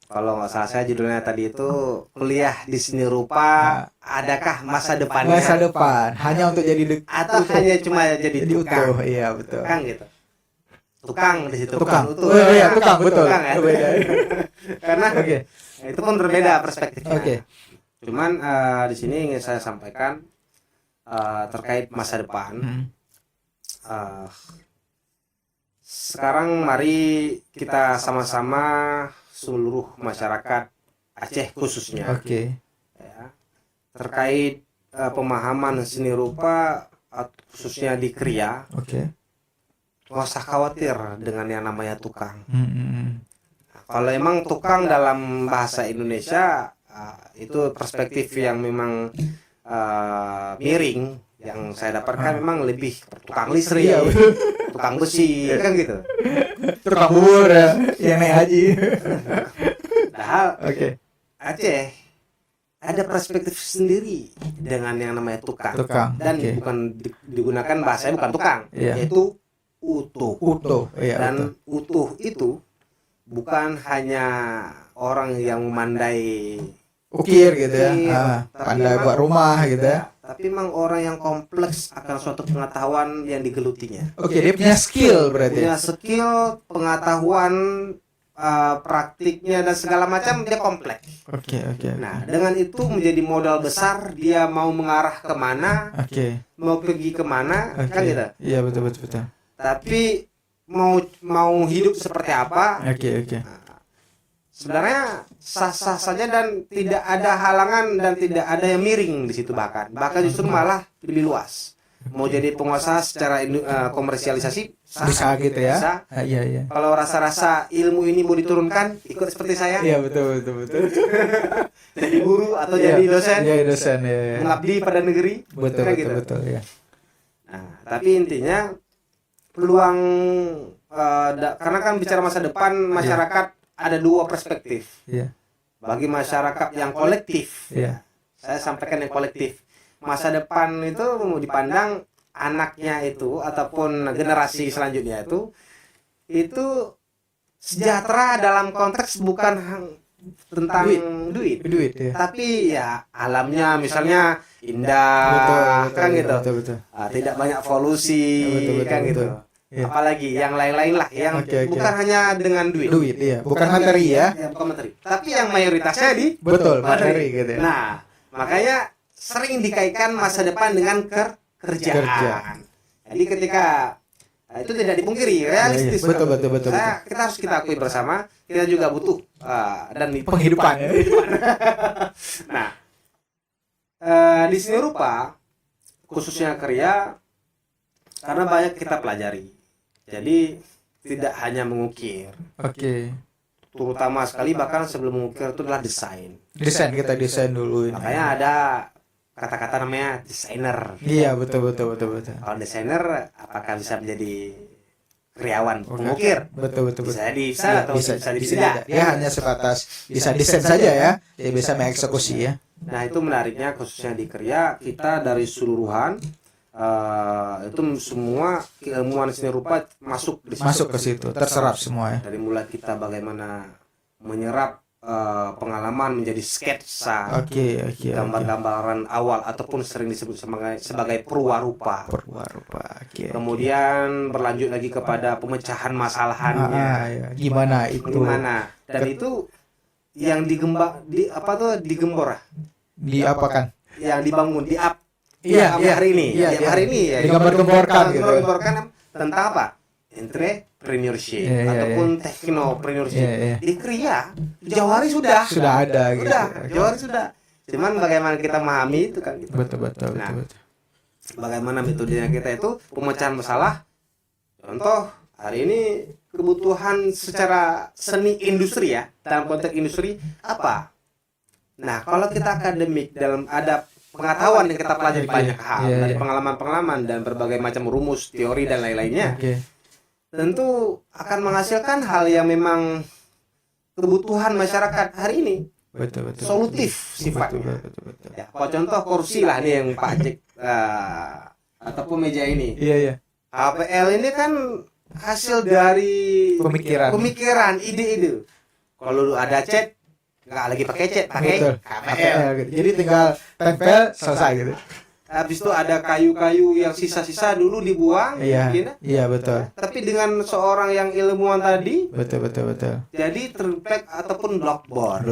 Kalau nggak salah saya judulnya tadi itu kuliah di seni rupa, adakah masa depannya? Masa depan hanya untuk jadi atau hanya cuma jadi tukang? Iya betul. Tukang gitu. Tukang di situ. Tukang. Utuh. Iya, tukang betul. Tukang, ya. Karena itu pun berbeda perspektifnya. Oke. Cuman di sini ingin saya sampaikan terkait masa depan. Sekarang mari kita sama-sama seluruh masyarakat Aceh khususnya. Ya, terkait pemahaman seni rupa khususnya di Kria. Nggak usah khawatir dengan yang namanya tukang. Kalau emang tukang dalam bahasa Indonesia itu perspektif yang memang miring, Yang saya dapatkan memang lebih tukang listrik, Iya, tukang besi, kan gitu. Tukang bubur ya, yang naik haji. Padahal Oke. Aceh ada perspektif sendiri dengan yang namanya tukang. Dan Oke. bukan digunakan bahasanya bukan tukang, Iya. yaitu utuh. Utuh, iya Dan utuh. utuh itu bukan hanya orang yang memandai Ukir gitu ya. Ukir, tapi Pandai memang- buat rumah gitu ya. tapi memang orang yang kompleks akan suatu pengetahuan yang digelutinya. Oke, dia punya skill berarti. Punya skill, pengetahuan, praktiknya dan segala macam dia kompleks. Oke. Nah, dengan itu menjadi modal besar dia mau mengarah kemana, Oke. mau pergi kemana, kan gitu. Iya, betul. Tapi mau hidup seperti apa, Oke. sebenarnya sah-sah saja dan tidak ada halangan dan tidak ada yang miring di situ bahkan justru malah lebih luas. Mau jadi pengusaha secara komersialisasi sah, Bisa gitu ya. bisa. Iya. Kalau rasa-rasa ilmu ini mau diturunkan, ikut seperti saya, Iya, betul. jadi guru atau jadi dosen, Iya, dosen ya. mengabdi pada negeri, kan gitu. Betul ya. Nah, tapi intinya peluang karena kan bicara masa depan masyarakat ada dua perspektif. Iya. Bagi masyarakat yang kolektif, Iya. saya sampaikan yang kolektif. Masa depan itu mau dipandang anaknya itu ataupun generasi selanjutnya itu sejahtera dalam konteks bukan tentang duit. Duit ya. Tapi ya alamnya misalnya indah, kan gitu. Betul. Tidak banyak polusi, Betul, kan gitu. Iya. Apalagi yang lain-lain lah, yang Oke. bukan hanya dengan duit. Duit iya, bukan materi ya. Ya, bukan materi. Tapi yang mayoritasnya di Betul, materi gitu ya. Nah, makanya sering dikaitkan masa depan dengan kerjaan. Kerja. Jadi ketika itu tidak dipungkiri, realistis. Iya, betul. Kita harus kita akui bersama, kita juga butuh dan Penghidupan ya. Nah, di seni rupa khususnya kriya karena banyak kita pelajari. Jadi tidak hanya mengukir, Oke. terutama sekali bahkan sebelum mengukir itu adalah desain. Kita desain dulu ini. Makanya ada kata-kata namanya desainer. Iya, betul. Kalau desainer apakah bisa menjadi kriawan Oke. pengukir? Betul. Bisa atau bisa tidak. Dia hanya sebatas bisa desain saja ya. Dia bisa mengeksekusi ya. Nah, itu menariknya khususnya di kriya kita dari seluruhan itu semua keilmuan seni rupa masuk di situ. Masuk ke situ, terserap semua ya. Dari mulai kita bagaimana menyerap pengalaman menjadi sketsa, Oke. gambar-gambaran awal ataupun sering disebut sebagai perwarupa. Perwarupa. Oke. Kemudian berlanjut lagi kepada pemecahan masalahannya. Ya. Gimana itu? Gimana? Dan itu yang digembor Diapakan? yang dibangun di up Iya, hari ini iya. hari ini ya Digambar-gemborkan gitu. digambar-gemborkan tentang apa? Entrepreneurship Iya. ataupun technopreneurship. Iya. Di kriya Jawari sudah ada gitu. Jawari sudah, cuman bagaimana kita memahami itu kan gitu. Betul. Nah, bagaimana metodenya kita itu pemecahan masalah. Contoh hari ini kebutuhan secara seni industri ya, dalam konteks industri apa? Nah, kalau kita akademik dalam ada pengetahuan yang kita pelajari banyak hal dari pengalaman-pengalaman dan berbagai macam rumus, teori dan lain-lainnya, Oke. tentu akan menghasilkan hal yang memang kebutuhan masyarakat hari ini, Betul. solutif sifatnya. Betul. Ya, kalau contoh kursi lah nih yang Pak Ajik ataupun meja ini. Iya. HPL ini kan hasil dari Pemikiran. ide-ide. Kalau ada cat nggak lagi pakai cat, pakai Betul. HPL. gitu. Jadi tinggal tempel selesai gitu. Habis itu ada kayu-kayu yang sisa-sisa dulu dibuang, mungkin. Iya, betul. Tapi dengan seorang yang ilmuwan tadi, Betul. jadi triplek ataupun blockboard.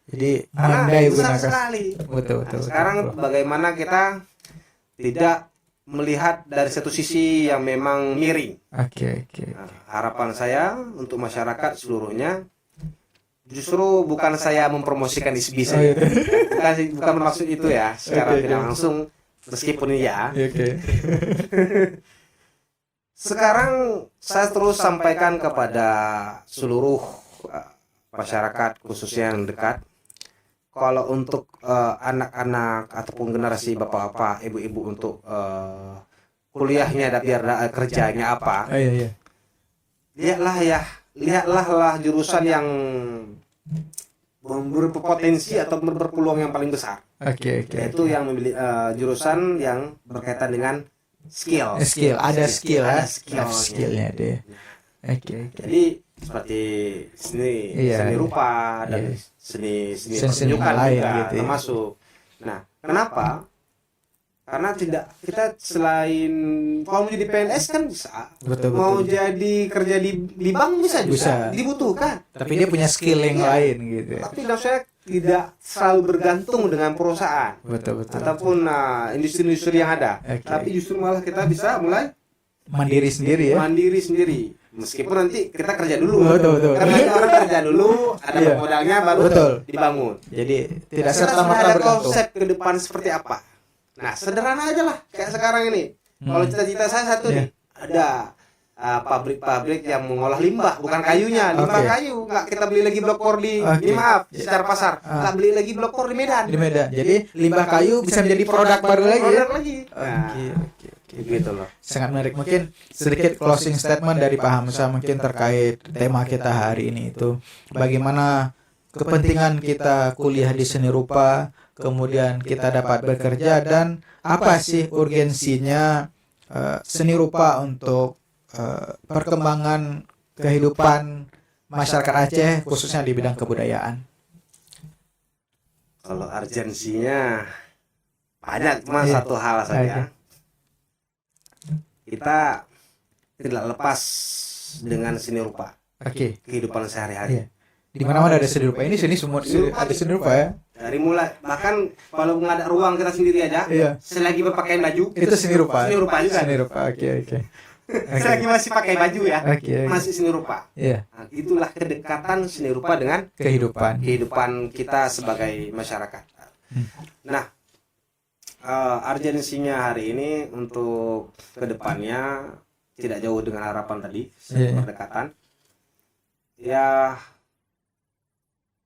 Jadi Karena pandai besar gunakan. sekali. Betul. Nah, sekarang bagaimana kita tidak melihat dari satu sisi yang memang miring. Oke. Nah, harapan saya untuk masyarakat seluruhnya, justru bukan saya mempromosikan ISBI saja, bukan maksud itu ya, secara tidak langsung, meskipun iya. Oke. Sekarang saya terus sampaikan kepada seluruh masyarakat khususnya yang dekat, kalau untuk anak-anak ataupun generasi bapak-bapak, ibu-ibu untuk kuliahnya dan biar kerjanya apa, Iya. lihatlah lah jurusan yang berpotensi atau berpeluang yang paling besar. Oke. Yaitu yang memilih jurusan yang berkaitan dengan skill. Ada skill ya. Ada skillnya. Skillnya deh. Oke. Jadi seperti seni rupa dan seni pertunjukan lain juga gitu ya. termasuk. Nah, kenapa? Karena kita selain kalau mau jadi PNS kan bisa, Betul. mau jadi kerja di bank bisa juga, dibutuhkan. Tapi dia punya skill yang lain gitu. Tapi saya tidak selalu bergantung dengan perusahaan Betul. ataupun industri-industri yang ada. Oke. Tapi justru malah kita bisa mulai Mandiri sendiri ya. mandiri sendiri. Meskipun nanti kita kerja dulu. Betul. Karena orang kerja dulu, ada Iya. modalnya baru Betul. dibangun. Jadi tidak Kita serta-merta ada bergantung. konsep ke depan seperti apa. Nah, sederhana aja lah kayak sekarang ini. Kalau cita-cita saya satu nih, ada pabrik-pabrik yang mengolah limbah, bukan kayunya, limbah Oke. kayu. Nggak kita beli lagi blok core Oke. maaf, secara pasar. Nggak beli lagi blok core di Medan. Di Medan. Jadi limbah kayu bisa menjadi produk baru lagi ya. Produk lagi. Nah, Oke. gitu loh. Sangat menarik. Mungkin sedikit closing statement dari Pak Hamzah mungkin terkait tema kita hari ini itu bagaimana kepentingan kita kuliah di seni rupa, kemudian kita dapat bekerja dan apa sih urgensinya seni rupa untuk perkembangan kehidupan masyarakat Aceh khususnya di bidang kebudayaan. Kalau urgensinya banyak, cuma Iya. satu hal saja. Kita tidak lepas dengan seni rupa, Oke. kehidupan sehari-hari. Iya. Di mana-mana ada seni rupa. Ini semua ada seni rupa ya. Dari mulai bahkan kalau nggak ada ruang kita sendiri aja, Iya. selagi berpakaian baju, Itu seni rupa. Seni rupa juga. Seni rupa. Oke. selagi masih pakai baju ya, Oke. masih seni rupa. Iya. Nah, itulah kedekatan seni rupa dengan Kehidupan. kita sebagai masyarakat. Nah, urgensinya hari ini untuk kedepannya tidak jauh dengan harapan tadi, Iya. pendekatan. Ya,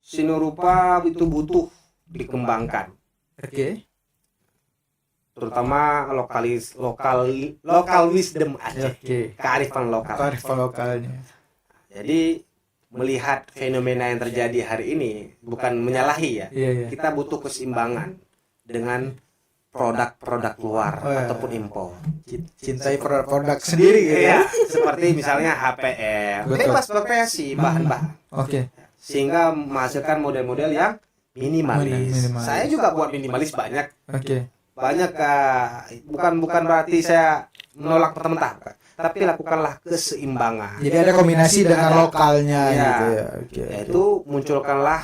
seni rupa itu butuh dikembangkan, Oke. terutama lokal wisdom Aceh, Oke. kearifan lokal. Kearifan lokalnya. Jadi melihat fenomena yang terjadi hari ini bukan menyalahi ya. Iya. Kita butuh keseimbangan dengan produk-produk luar Oh, iya. ataupun impor. Cintai produk sendiri gitu ya. Iya, seperti misalnya HPR, Betul. bebas bervariasi bahan-bahan, Oke. sehingga menghasilkan model-model yang minimalis. Minimalis. Saya juga buat minimalis banyak, Oke. bukan berarti saya menolak mentah-mentah, bukan. Tapi lakukanlah keseimbangan. Jadi ada kombinasi dengan lokalnya Iya. gitu ya. Oke. Yaitu munculkanlah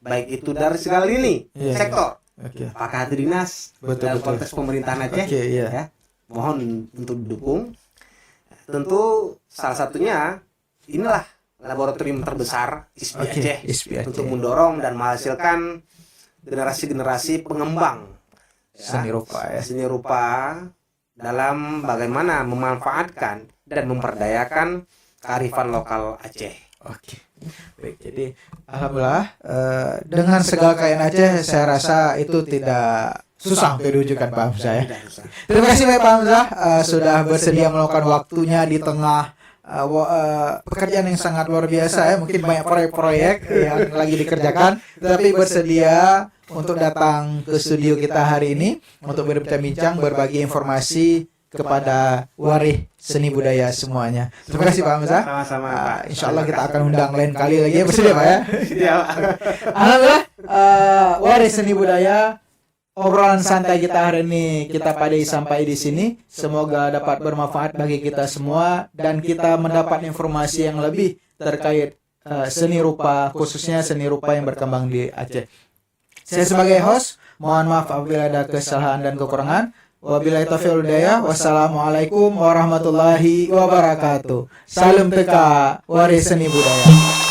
baik itu dari segala lini Iya. sektor. Oke. Apakah itu dinas dalam Betul. konteks pemerintahan Aceh, Oke, iya. ya, mohon untuk didukung. Tentu salah satunya inilah laboratorium terbesar ISBI Oke, Aceh ISBI Aceh. untuk mendorong dan menghasilkan generasi-generasi pengembang Seni rupa ya. seni rupa dalam bagaimana memanfaatkan dan memperdayakan kearifan lokal Aceh. Oke. Baik, jadi alhamdulillah dengan segala kekayaan Aceh saya rasa itu tidak susah untuk diwujudkan Pak Hamzah ya. Tidak susah. Terima kasih banyak Pak Hamzah sudah bersedia meluangkan waktunya di tengah pekerjaan yang sangat luar biasa ya. Mungkin banyak proyek-proyek yang lagi dikerjakan, tapi bersedia untuk datang ke studio kita hari ini untuk berbincang-bincang, berbagi informasi kepada waris seni budaya semuanya. Terima kasih Pak Hamzah. Sama-sama, Pak. Insya Allah kita akan undang lain kali lagi ya. Bersedia Pak ya. Iya. Alhamdulillah waris seni budaya, obrolan santai kita hari ini kita pada sampai di sini. Semoga dapat bermanfaat bagi kita semua dan kita mendapat informasi yang lebih terkait seni rupa, khususnya seni rupa yang berkembang di Aceh. Saya sebagai host, mohon maaf apabila ada kesalahan dan kekurangan. Wabillahi taufiq wal hidayah. Wassalamualaikum warahmatullahi wabarakatuh. Salam teka waris seni budaya.